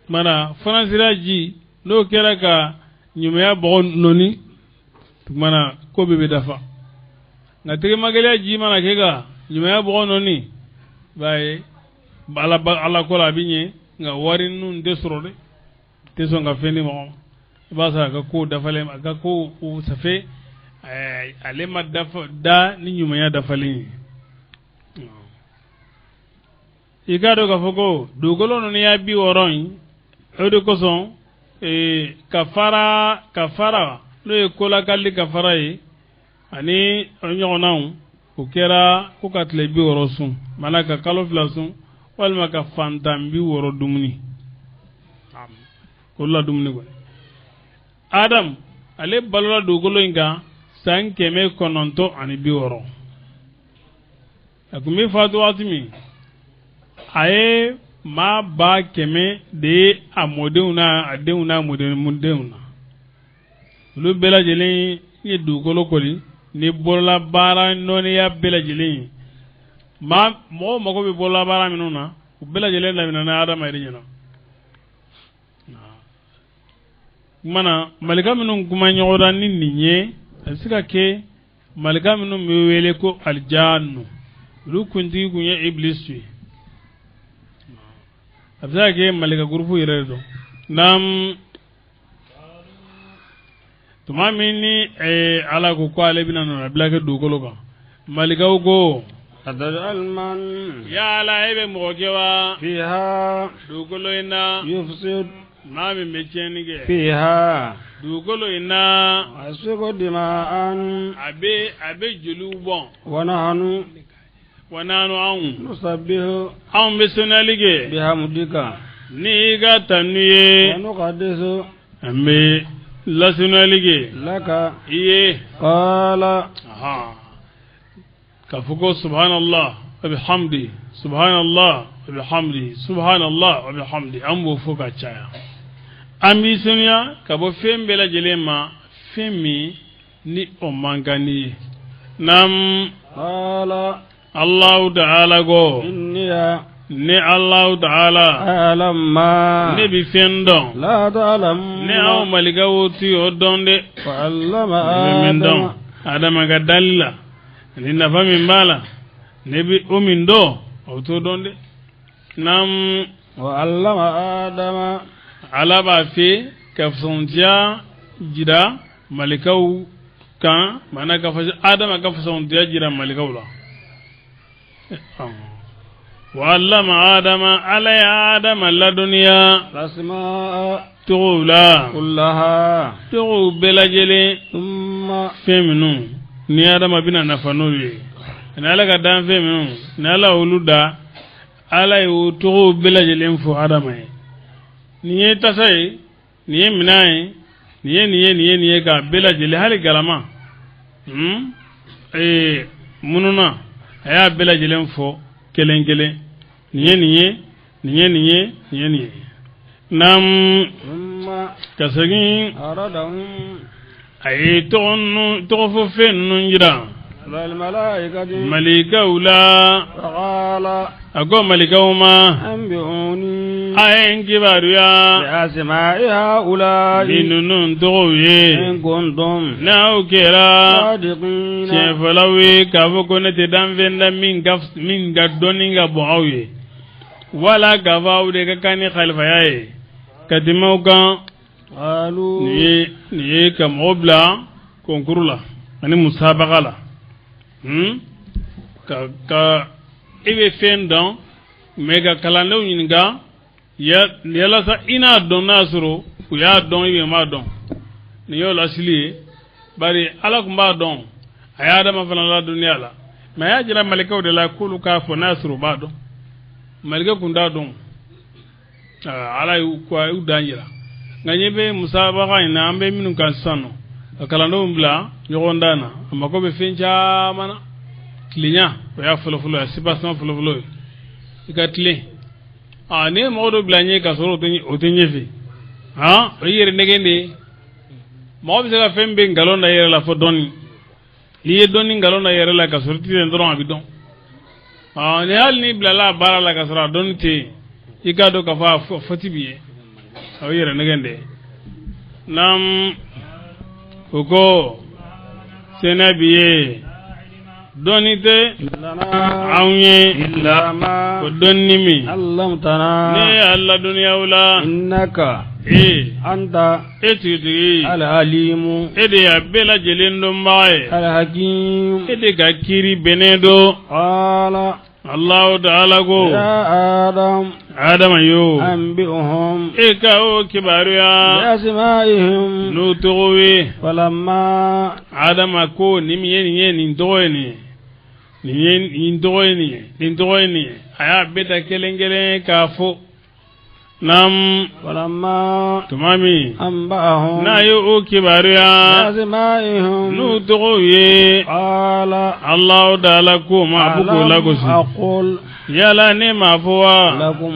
mana fransira ji no kera ka nyumya bogon noni mana ko bebe dafa na tege magale ji mana kega nyumya bogon noni baye ala ko la binye nga warin nun desrode teso nga feni mo basa ka ko dafale ka ko safe alema dafa da ni nyumya dafale ikado ka foko dugolo no ya bi woron odo koson kafara no e kola kalli kafara yi ani onyonaw o kera ko katle bi woro sun malaka kalo flasun walma ka fantam bi woro dumni kolla dumni go adam ale balala dugolo inga san keme kononto ani bi woro akumi fatu watimi aye ma ba keme de adeuna modewna lu bela jeli ni dugolo koli ni bola bara noni ya bela jeli ma mo mako be bola bara minuna bela jeli la minana adam ay dinyana mana malika minun kuma nyoda ninniye asika ke malika minun mi wele ko aljannu lu kunti kunya iblis wi abza ke malika grupu iredo nam tumamini ala ko kwale binano na blake dugolo ka malika ugo أتجعل من ya la ebe mogewa فيها dugolo ina يفسد ma me mechenige فيها dugolo ina ويسفك دماء abe julu bon ونحن wananu نسبح an besonalige بحمدك ni ga tanuye ونقدس ambe lasonalige لك iye قال aha kafuko subhanallah wa bihamdi subhanallah wa bihamdi subhanallah wa bihamdi ambo fuka chaya ambi sunya kabo fembe la jelema femi ni omangani nam قال Allah ta'ala go إني ne Allah ta'ala أعلم ما ne bi fendon لا تعلم ne aw maliga woti odonde وعلم min don آدم adama ga dalla ni nafa min bala ne bi umin do oto donde nam وعلم آدم ala ba fe kafsontia jida malikaw kan mana ka fa adama ka fasontia jida malikaw la وعلم آدم على آدم الدنيا الأسماء تغولا كلها تغو بلاجلي ثم فمنو ni adama bina nafanuri na ala ka dan feminu na ala uluda ala yu to belajelin fu adama ni ye tasai ni ye minai ni ye ka belajeli hali galama mununa aya belajelen fo kelen ni ye nam ثم kasagin أردهم ay to fo fen jira للملائكة malikaula فقال ago malikauma أنبئوني ayen kibaruya بأسماء هؤلاء linunun togoye إن كنتم na ukera صادقين chefalawe kafo konete danfenda min ga doni ga boawye wala gafaw de ka kani khalifa yaye kadimau kan قالوا ni ka mobla konkurula ani musabaqa la ka ibe fendan mega kalandaw nyinga ya la sa ina don nasro ku ya don ibe ma don ni yo lasili bari ala kumba don ayada ma fana la dunya la ma ya jira malikaw de la kulu ka fo nasro ba don malika kunda don ala yu kwa yu danjira nganye be musabaqa ina ambe minun kan sano kalando mbla nyogondana amako be fencha mana klinya ya fulo ya sipasma fulo ikatli ne modo blanye ka soro otenye fi o yere negende mo be ga fembe ngalonda yere la fo doni liye doni ngalonda yere la ka sorti den dron abidon ne hal ni blala bara la ka sora donite ikado ka fa fotibiye o yere negende nam koko senabiye donite awye إلا ما ko donnimi علمتنا ne alla dunya wala إنك أنت etigi العليم ede ya bela jelendo mbaye الحكيم ede ga kiri benedo قال Allah ta'ala go يا آدم Adam yo أنبئهم eka o kibaru ya بأسمائهم no towe فلما Adam ko nimye ni ndoeni ni ndoeni aya beta kelengele kafo nam فلما tumami أنبأهم na yo o kibaru ya بأسمائهم no towe قال Allah ta'ala ko ma buko ألم lagosi أقل yala ne mafuwa لكم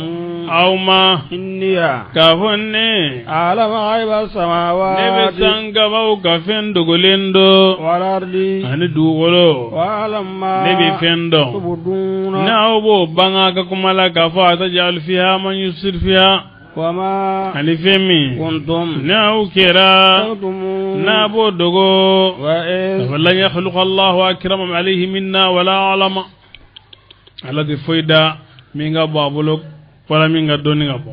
auma إني kafin ne أعلم غيب ne السماوات bisan gaba kafin dugulendo والأرض ani dugolo وأعلم ما ne bi fendo تبدون na obo banga ka kuma la kafa ta jal fiha man yusir fiha وما ani femi كنتم na ukira تكتمون na bo dogo وإذ فلن يخلق الله أكرم عليه منا ولا علم الذي فيدا مينغا بابلوك ولا مينغا دونيغا بو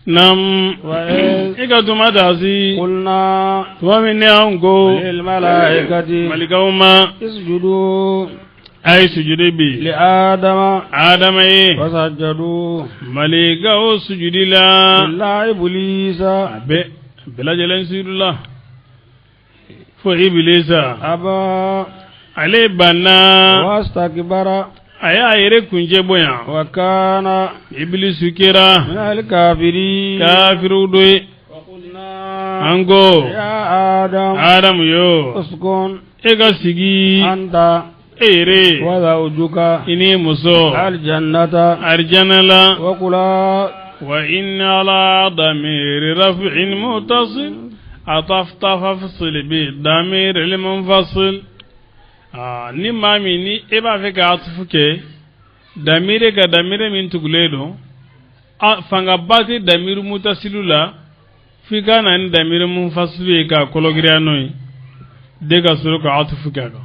نعم وإذ إيكا توما دازي قلنا توما مني أنكو للملائكة ملكاوما اسجدوا أي سجدي بي لآدم آدم إيه فسجدوا ملكاو سجدي لا إلا إبليس بلا جلن سيد الله فو إبليس أبى عليه بنا واستكبر aya yere kunje boya وكان iblisu kira من الكافرين kafiru doye وقلنا ango يا آدم adam yo اسكن ega sigi أنت ere وزوجك ini muso الجنة arjanala وكلا wa inna ala damir raf'in muttasil atafta fafsil bi damir al munfasil ni mami ni eba fe ga atufuke damire ga damire min tuguledo fanga bati damiru mutasilula fi kana ni damiru munfasilu ka kologriano de ga suru ka atufuke ga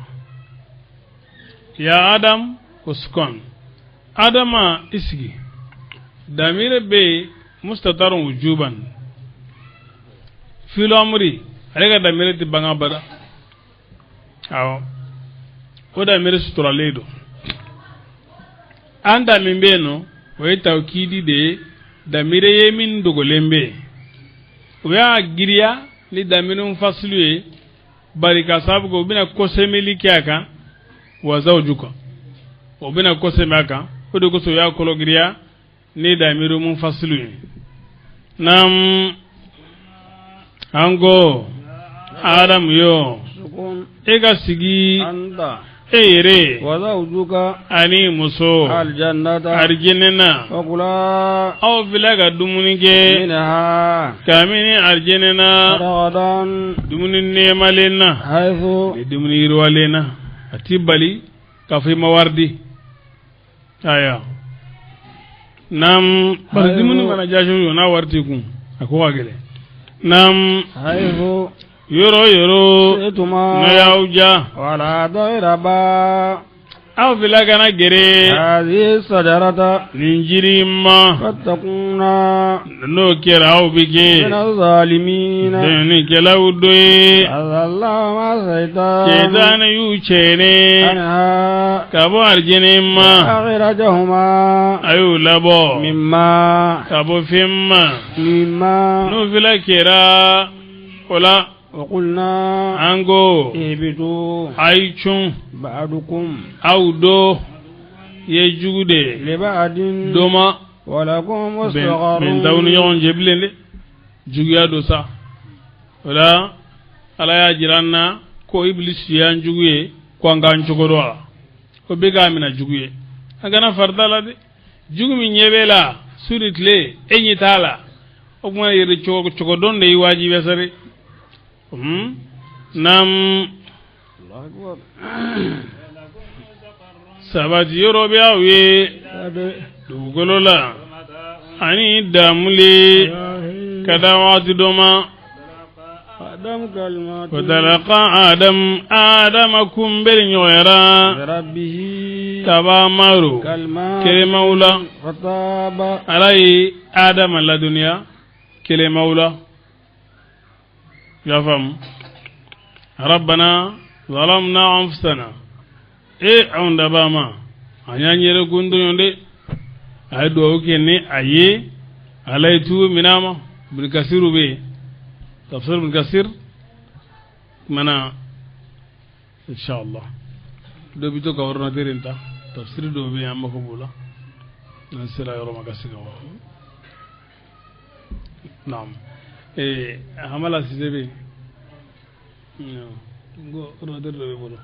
ya adam uskon adama isgi damire be mustatarun wujuban fil amri rega damire ti banga bada aw ko da mere sutura ledo anda mimbe no way tawkidi de da mere yemin dogolembe wa giriya ni da minun faslue barika sabu go bina kosemeli kyaka wa zawjuka o bina kosemaka ko do ko so ya kolo giriya ni da miru mun faslue nam ango adam yo سكن ega sigi أنت ere وزوجك ani muso الجنة arjinena وكلا aw filaga dumuni ke منها kamini arjinena رغدا dumuni nemalena حيث de dumuni irwalena atibali kafi mawardi aya nam bal dumuni mana jasho na warti kun akwa gele nam حيث yoro شئتما na yauja ولا تقربا aw filaga na gere هذه الشجرة ninjirima فاتقونا no kera aw bige من الظالمين deni kelaw doye هذا الله ما سيطان shaytan yu chene عنها kabo arjene ma أخرجهما ayu labo مما kabo fimma no fila kera wala وقلنا ango اهبطوا aichun بعضكم awdo ye jugude لبعض doma ولكم ben مستقر dawnu yon jeblende jugiya do sa wala ala ya jiranna ko iblis ya juguye ko ngan jogoro ko bega mina juguye agana fardala de jugumi nyebela suritle enyi tala o mo yere chogo don de waji wesare nam الله أكبر sabati yoro be awe dugolola ani damule kada wati doma آدم كلمات ودلقا آدم كمبر نيورا بربه تبا مارو كلمات كلمة مولا فتاب علي آدم الله دنيا كلمة مولا يفهم ربنا ظلمنا أنفسنا إيه عند باما anya nyere gundo yonde ay do kenne aye alaytu minama bil kasiru be tafsir bil kasir mana inshallah do bito ka warna terinta tafsir do be amma ko bula nan sira yoro makasiga wa naam hamala sibe go warna ter do be bolo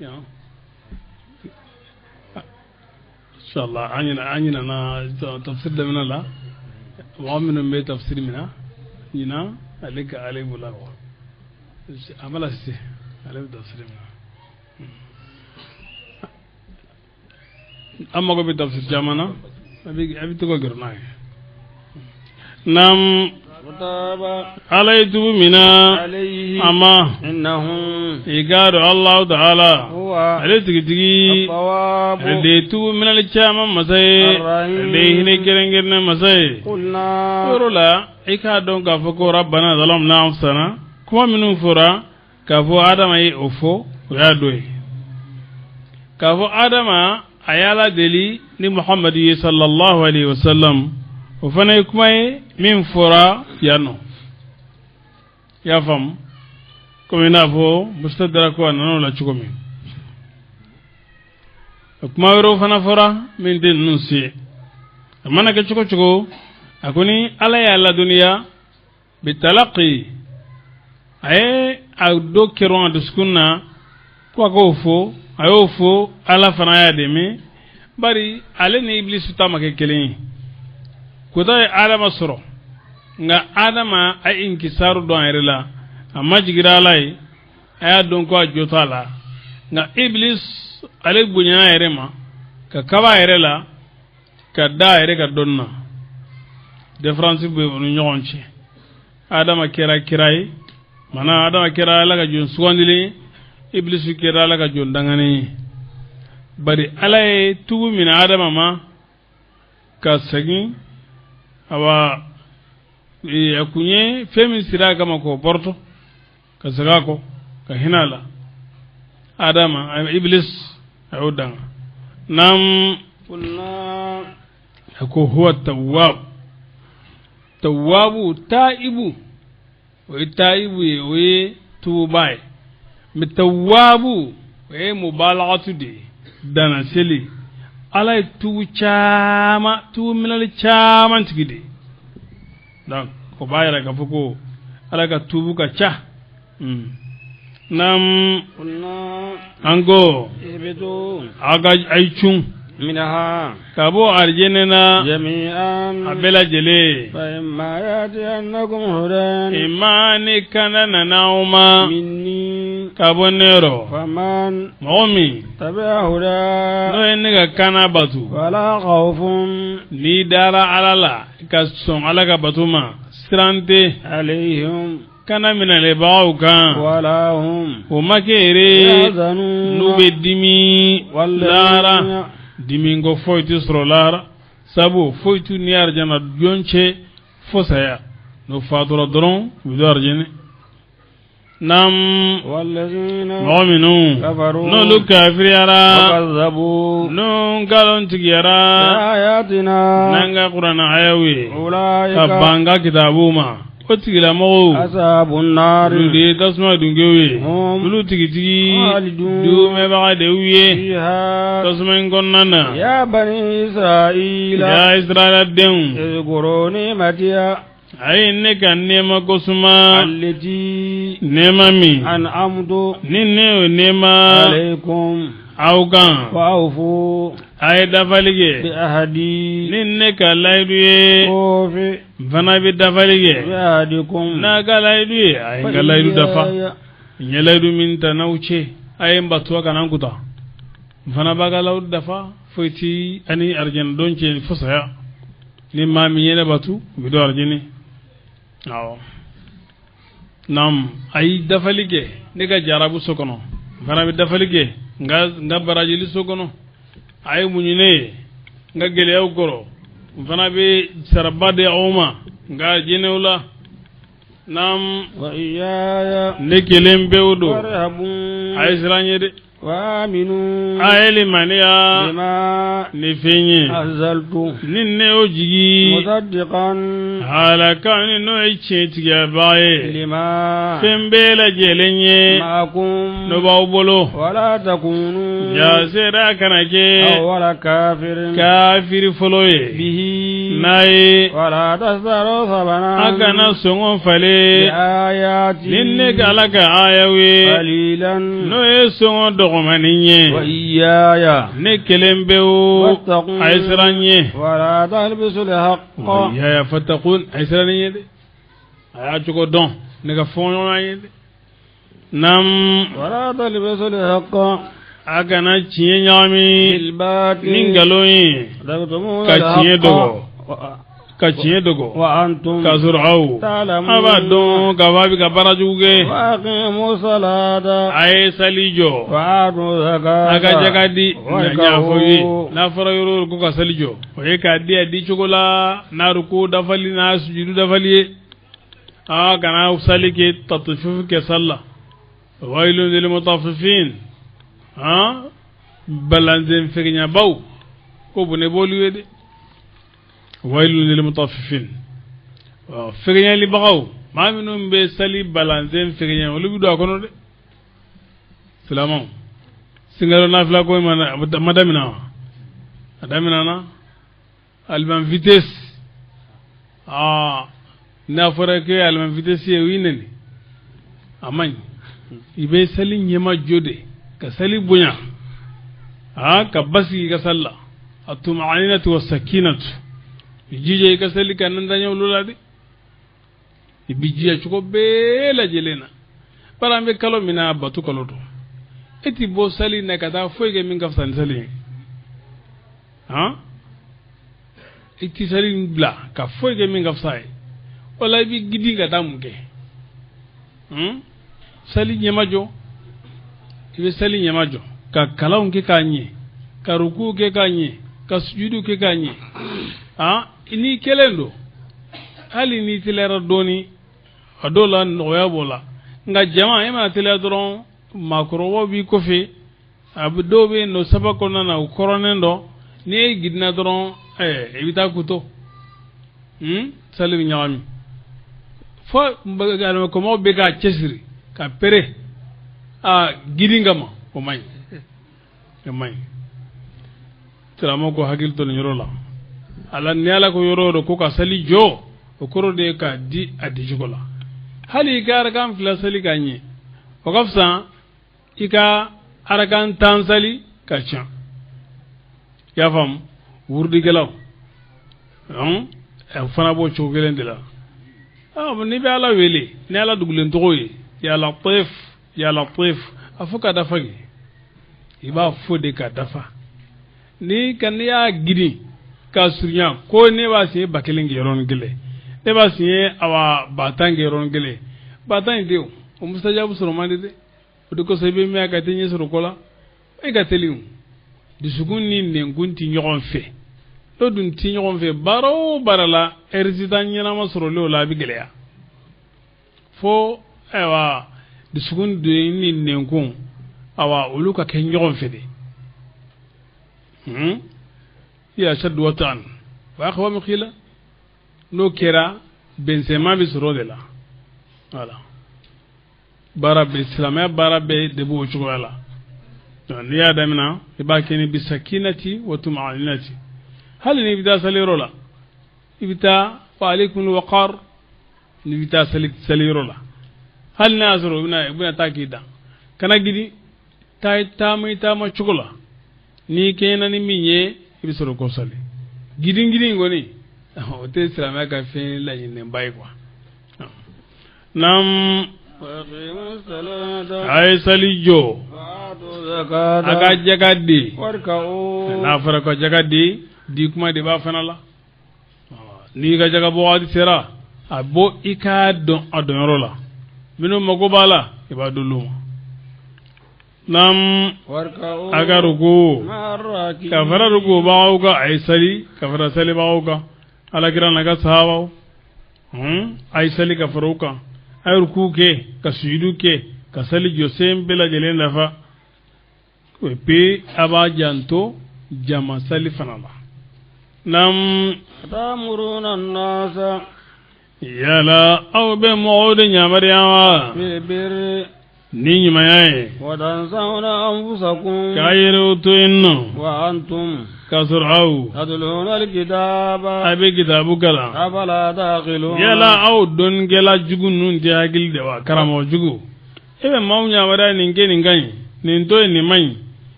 ya inshallah anyina na tafsir da minala wa min be tafsir mina yina alika alay bula wa amala si alay tafsir mina amma ko be tafsir jamana abi to ko gorna nam عليت منا أما إنه إيجاد الله تعالى هو عليت كتير الطواب عليت من الشام مساي عليه نكرنا مساي قلنا ورلا إيكادون كفكو ربنا ظلمنا أنفسنا كم منو فرا كفو آدم أي أفو ويادوي كفو آدم أيالا دلي لمحمد صلى الله عليه وسلم وفنا يكمي من فرا يانو يا فم كم ينافو مستدرك وانا ولا تشكمي كما يرو فنا فرا من دين نسي أما أنا كتشكو أكوني على يا الدنيا بالتلقي أي أدو كيرون دسكونا كوكوفو أيوفو على فنا يدمي bari ale ni iblis tama ke kelin kuday adama soro nga adama ay inkisaru don irila amma jigira lay ay don ko jotala nga iblis ale bunya irema ka kaba irela ka da ire ka donna difference be onu nyonchi adama kira kirai mana adama kira la ka jon suwandili iblis kira la ka jon dangani bari alay tubu min adama ma ka sagi awa yakunye femin sira kama ko porto ka saga ko ka hinala adama iblis ayudan nam قلنا ko huwa tawwabu taibu wa taibu we tubai mitawabu we mubalaghatu de dana seli alay tu chama tu minal chama tigide donc ko bayira ka fuko ala ka tubu ka cha nam قلنا ango اهبطوا aga aichun منها kabo arjenena جميعا abela jele فإما يأتينكم هدى imani kana nauma مني kabonero فمن momi تبع هدى no enega kana batu فلا خوف ni dara alala ka son alaga batuma strante عليهم kana minale bauka ولا هم o makere يحزنون nube dimi lara والذين dimingo foytu sro lara sabu foytu ni arjana jonche fosaya no fatura dron wido arjene nam والذين mu'minu كفروا no lu kafir yara وكذبوا no galon tigiyara بآياتنا nanga qur'ana ayawi أولئك kabanga kitabuma otigila mo أصحاب النار de tasma dungewe هم lu tigitigi خالدون du me ba de wiye فيها tasma ngonnana يا بني إسرائيل ya israila den اذكروا نعمتي ay ne kan nema kosuma التي nema mi أنعمت ni ne nema عليكم aukan وأوفوا ay dafalige بأهدي ni ne ka layduye أوفي fana bi dafalige بأهدكم na ga layduye ay ga laydu dafa nye laydu min tanawche ay mbatwa kanan kuta fana baga laydu dafa foti ani arjan donche fosaya ni mami yene batu bido arjini aw nam ay dafalige ni ga jarabu sokono fana bi dafalige nga barajili sokono ay munyine nga gele aw goro fana bi sarabade awma nga jenewla nam وإياي ne kelen bewdo فارهبون ay siranye de وآمنوا ayeli maniya بما ni fenye أنزلت ninne o jigi مصدقا halaka ni no ichetiga baye لما fembela jelenye معكم no bawbolo ولا تكونوا ya sera kanake أول كافر kafiri foloye به naye ولا تشتروا ثمنا agana songon fale بآياتي ninne galaka ayawe قليلا no ye songon dogomaninye وإياي ne kelembewo واتقون aisranye ولا تلبسوا الحق ya fatakun aisranye de aya chuko don ne ga fonyo ayede nam ولا تلبسوا الحق agana chiye nyami بالباطل ningaloyi تكتمون ka chiye الحق dogo ka chiye dogo وأنتم ka zur'au تعلمون abadon ka babi ka barajuge وأقيموا الصلاة ay salijo وآتوا الزكاة aga jagadi na واركعوا nyafoyi na fara yoro ko ka salijo o ka di chugola na ruku dafali na sujudu dafali kana salike tatfif ke salla wailun lil mutaffifin balanzen fegnya baw ko bune bolu wede wailun lil mutaffifin fegnya li bagaw ma minum be sali balanzen fegnya wolu bido akono de salamam singaro na fla ko madamina na alban vitesse na fara ke alban vitesse ye wineni amany ibe sali nyema jode ka sali bunya ka basi ka salla atumaninatu wasakinatu jije ka sali kanan danyo luladi ibijiya chuko bela jelena parambe kalo mina batu kaloto eti bo sali na kata foige min kafsan sali eti sali bla ka foige min kafsai wala bi gidi ga damuke sali nyemajo ibe sali nyemajo ka kalaun ke kanye ka ruku ke kanye ka sujudu ke kanye ini kelendo hali ni tilera doni adola noya bola nga jama ema tilera dron makrowo bi kofi abdobe no sabako nana ukoronendo ni gidna dron ebita kuto sali nyawami fo mbaga ko mo be ka chesiri ka pere gidingama ko may tiramo ko hakil to nyorola ala nyala ko yoro ko ka sali jo o koro de ka di adi jugola hali gar kam fila sali ganye o kafsa ika arakan tansali ka cha ya fam wurdi gelaw fana bo chogelen de la ni be ala wele ni ala dugulen togoye ya latif afuka dafagi iba fode ka dafa ni kan ya gidi ka surnya ko ne ba se bakelin geron gele ne ba se awa batan geron gele batan de o mustajabu surmande de o ko sebe mi aka tinye suru kola e ka teliu disugun ni nengunti nyogon fe to dun ti nyogon fe baro barala erzitan nyana masoro le la bi gele ya fo ewa disugun de ni nengun awa uluka ken nyogon fe de ya shaddu watan wa akhwa mkhila no kera benzema bi soro de la voilà bara be islamia bara be de bu chugala ni ya damina ibakini bi sakinati wa tuma'aninati hal ni bida salirola ibita wa alaykum alwaqar ni bita salirola hal nazuru ibna takida kana gidi tay tamay tama chugala ni kena ni minye ibisoro ko sali gidi ngoni o te islamia ka fe la yin mbay quoi nam ay salijo aga jagadi na fara ko jagadi di kuma de ba fanala ni ga jaga bo adi sera abo ika don adonrola minu mago bala ibadulu nam aga ruku kafara ruku bauga ay sali kafara sali bauga ala kiran naga sahaba ay sali kafaruka ay ruku ke ka sujudu ke ka sali josem bela jelen dafa pe aba janto jama sali fana la nam atamuruna an-nasa yala aw be mawde nyamariyawa bil birri ni nyimaye wa tansawna anfusakum kayru to inno wa antum kasraw tadluna al-kitaba abe kitabu kala afala taqilun yala aw don gela jugu nun ti hagil de wa karamo jugu ebe maw nyamara ni ngeni ngani ni to ni mai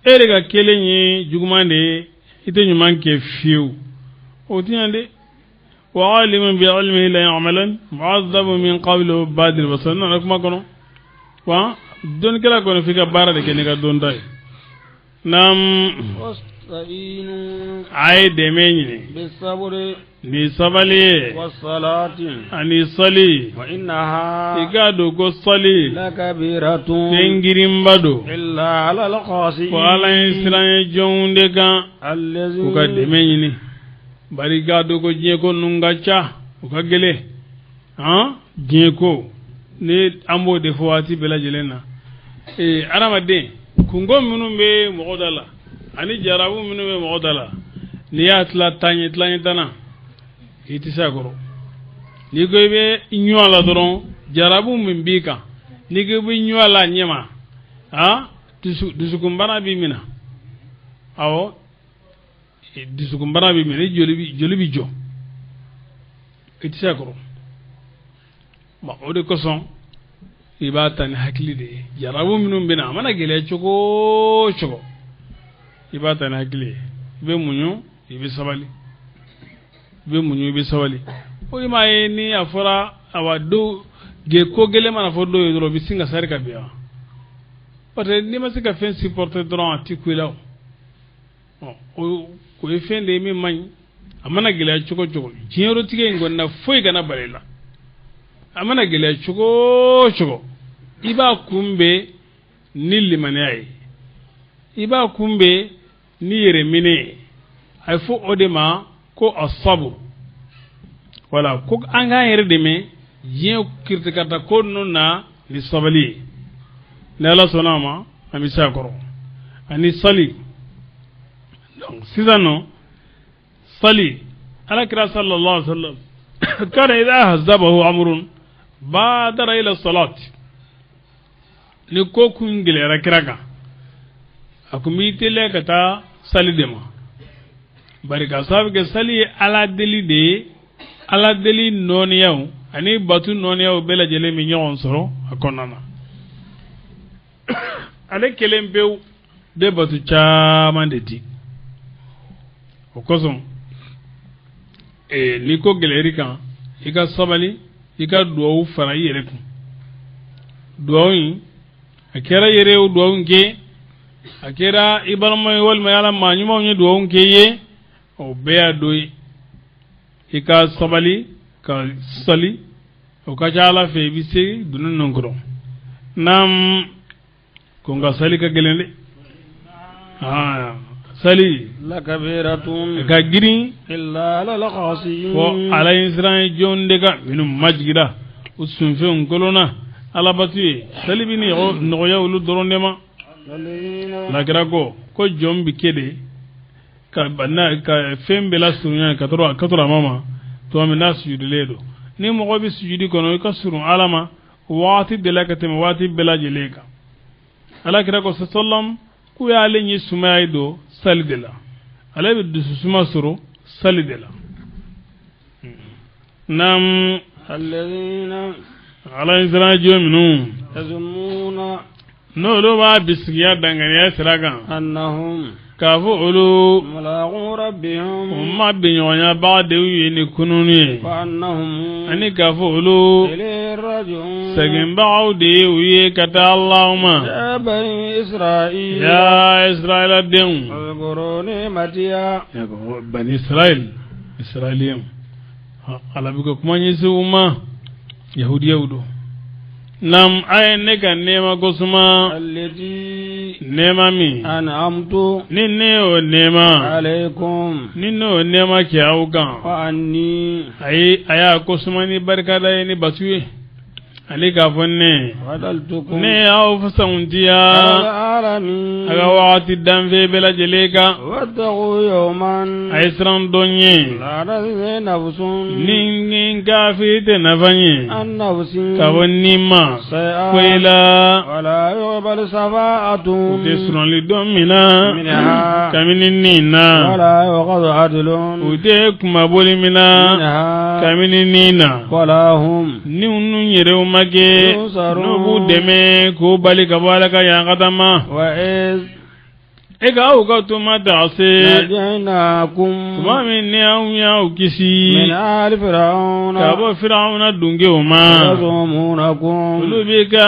ere ga kelenye jugumande ite nyumanke fiu o tiande wa alimun bi ilmihi la ya'malan mu'adhabu min qablu badir wasanna nakuma kono wa don kala kono fika bara de kene ga don dai nam wasta'inu ay demeñi bis-sabri ni sabali was-salati ani sali wa innaha igado go sali lakabiratun tengirim bado illa 'ala al-khasi'in wa ala isra'il jonde kan allazi ko demeñi ni bari gado ko je ko nungacha ko gele han je ko ne ambo de fawati bela jelena aramade kungo minnu be mogodala ani jarabu minnu be mogodala ni atla tanye tana itisa goro ni go be nyuala doron jarabu min bika ni go be nyuala nyema ha disukumbana bi mina awo disukumbana bi mina jolibi jo itisa goro ba o de koson ibata ni hakili de jarabu minnu bina mana gele chogo ibata ni hakili be munyu ibe sabali o imaye ni afora awado ge ko gele mana fodo yoro bisinga sarika biya pate ni masika fen supporter dron atikuila o ko efende mi man amana gele chogo jero tige ngonna foi gana balela amana gele chogo iba kumbe ni limane iba kumbe ni yeremine ay fo odema ko asabu wala ko anga yerdeme yen kirtikata ko nonna ni sabali ne la sonama ami sakoro ani sali donc sizano sali ala kira sallallahu alaihi wasallam kana idha hazabahu amrun badara ila salati ni ko kun gilera kiraka akumi tele kata sali dema bari ka sabe ke sali ala deli non yaw ani batu non yaw bela jele mi nyon soro akonana ale kelembew de batu chamande ti o koson ni ko geleri kan ika sabali ika duwa fara yere kun duwa yi akera yere duwa nge akera ibarma wal mayala manyuma nyi duwa nge ye o beya doyi ika sabali ka sali o ka jala fe bise dunun nongro nam ko nga sali ka gelende sali la kabiratun ka giri illa la khasiin ko ala isra'il jonde ga minum majgida usun fe ngolona ala batu sali bini no yawlu dorondema la grago ko jombi kede ka banna ka fembe la sunya katora mama to amina sujudiledo ni mo bi sujudi kono ka surun alama wati delakatem wati belajeleka ala kira ko sallam ku ya lenyi sumaydo salidela ala bi dususuma suru salidela nam alladhina ala izrajo minum yazununa no lo ba bisiya dangane siraga annahum kafu ulu mulaqu rabbihum umma binyonya ba'de yini kununi wa annahum ani kafu ulu ilayhi raji'un sagin ba'de wiye kata allahumma ya bani isra'il ya israila den azkuruni matiya ya bani israiliyam ala bi ko kuma nyi su umma yahudo nam ay ne kan nema gosuma allati nema mi an'amtu ninne o nema alaykum ninne o nema ki augan wa anni ay aya gosuma ni barka da ni basuye ale k'a fɔ ne فضلتكم ne y'aw fasantiya على العالمين a ka wagati danfe bɛɛ lajɛlen kan واتقوا يوما a ye siran dɔn ye لا تجزي نفس ni kafiri tɛ nafa ye عن نفس ka bɔ ni ma شيئا foyi la ولا يقبل شفاعة u tɛ sɔrɔli dɔn min na منها kabini nin na ولا يؤخذ عدل u tɛ kumaboli min na منها kabini nin na ولا هم ni nu yɛrɛw ma kɛ n'u b'u dɛmɛ k'u bali ka bɔ ala ka yankata ma وإذ e ka aw ka tuma ta se نجيناكم tuma min ni anw y'aw kisi من آل فرعون ka bɔ firawuna dunkew ma يصومونكم olu bɛ kɛ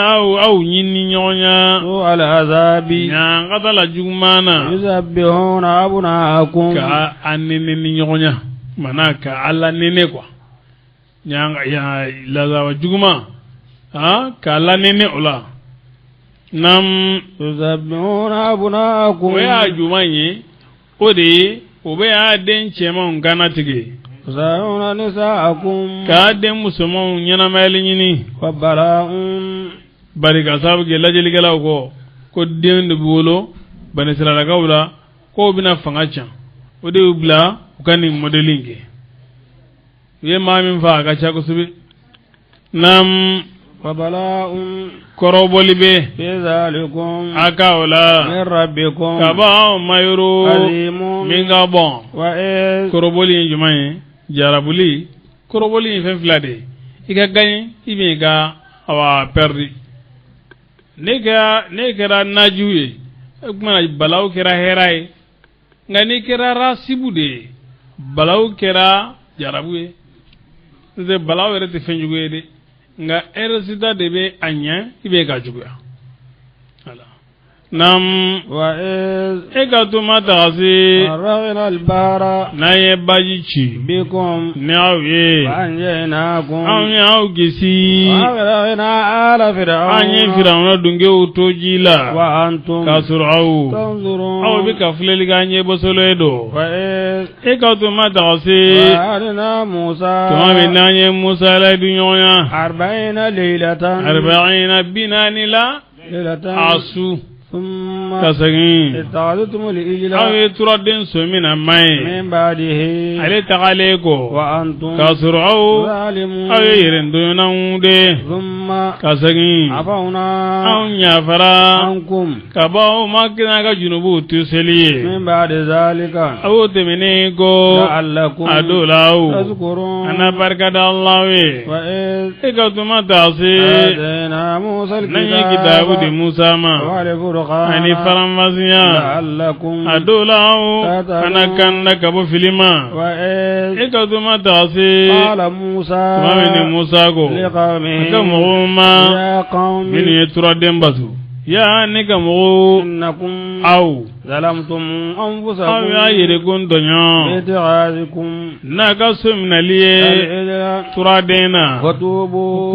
aw ɲini ɲɔgɔn ya سوء العذاب yankata la juguman na يذبحون أبناءكم ka a nene ni ɲɔgɔn ya mana ka ala nene quoi ya lazaba juguman ka ala nene o la nam يذبحون أبناءكم o y'a juman ye o de ye o bɛ y'a den cɛmanw gana tigɛ يسرعون نساءكم k'a den musomanw ɲɛnamayali ɲini وبلاء bari ka sababu kɛ lajɛlikɛlaw kɔ ko den de bɛ wolo bani siralakaw la k'o bɛna fanga can o de y'u bila u ka nin mɔdeli in kɛ u ye maa min faa a ka ca kosɛbɛ nam وبلاء kɔrɔbɔli bɛ في ذلكم a ka o la من ربكم ka bɔ anw ma yoro عظيم min ka bɔn وإذ kɔrɔbɔli ye jumɛn ye jarabuli kɔrɔbɔli ye fɛn fila de ye i ka gagné i bɛ i ka perdre ne kɛra Madjou ye o kumana balaw kɛra hɛra ye nka n'i kɛra rasibu de ye balaw kɛra jarabu ye n'o tɛ balaw yɛrɛ tɛ fɛn jugu ye dɛ nka résultat de bɛ a ɲɛ i bɛ ka juguya voilà nam وإذ e ka to ma taga se فرغنا البحر n'an ye baji ci بكم ni aw ye وأنجيناكم anw y'aw kisi وأغرقنا آل an ye فرعون firawuna dunkew to ji la وأنتم k'a sɔrɔ aw تنظرون bɛ ka filɛli k'an ɲɛ bɔsɔlɔ ye don وإذ e ka to ma taga se وعدنا موسى tuma min n'an ye musa layidu ɲɔgɔn ya 40 ليلة arba'ina bi naani la ليلة a su ثم ka segin اتخذتم الإجل aw ye turaden so min na ma ye من بعده ale tagalen kɔ وأنتم k'a sɔrɔ aw ظالمون ye yɛrɛdonnaw de ثم ka segin عفونا anw ɲafara عنكم ka bɔ aw ma kɛnɛ ka junubuw to seli ye من بعد ذلك aw tɛmɛnen ko لعلكم a dɔw la aw تذكرون ana barika da Allah ye وإذ e ka tuma ta se آتينا موسى n'an ye kitabu di الكتاب Musa ma والفرقان ani faranfasiya لعلكم a dɔw la aw ana kanda ka bɔ fili ma وإذ e ka tuma ta se قال موسى tuma min ni Musa ko a لقومه ka mɔgɔw ma يا قوم minnu ye turaden batu ya ne ka mɔgɔw إنكم aw ظلمتم aw أنفسكم y'a yɛrɛkun tɔɲɔ باتخاذكم n'a ka so minɛli ye الإجل turaden na وتوبوا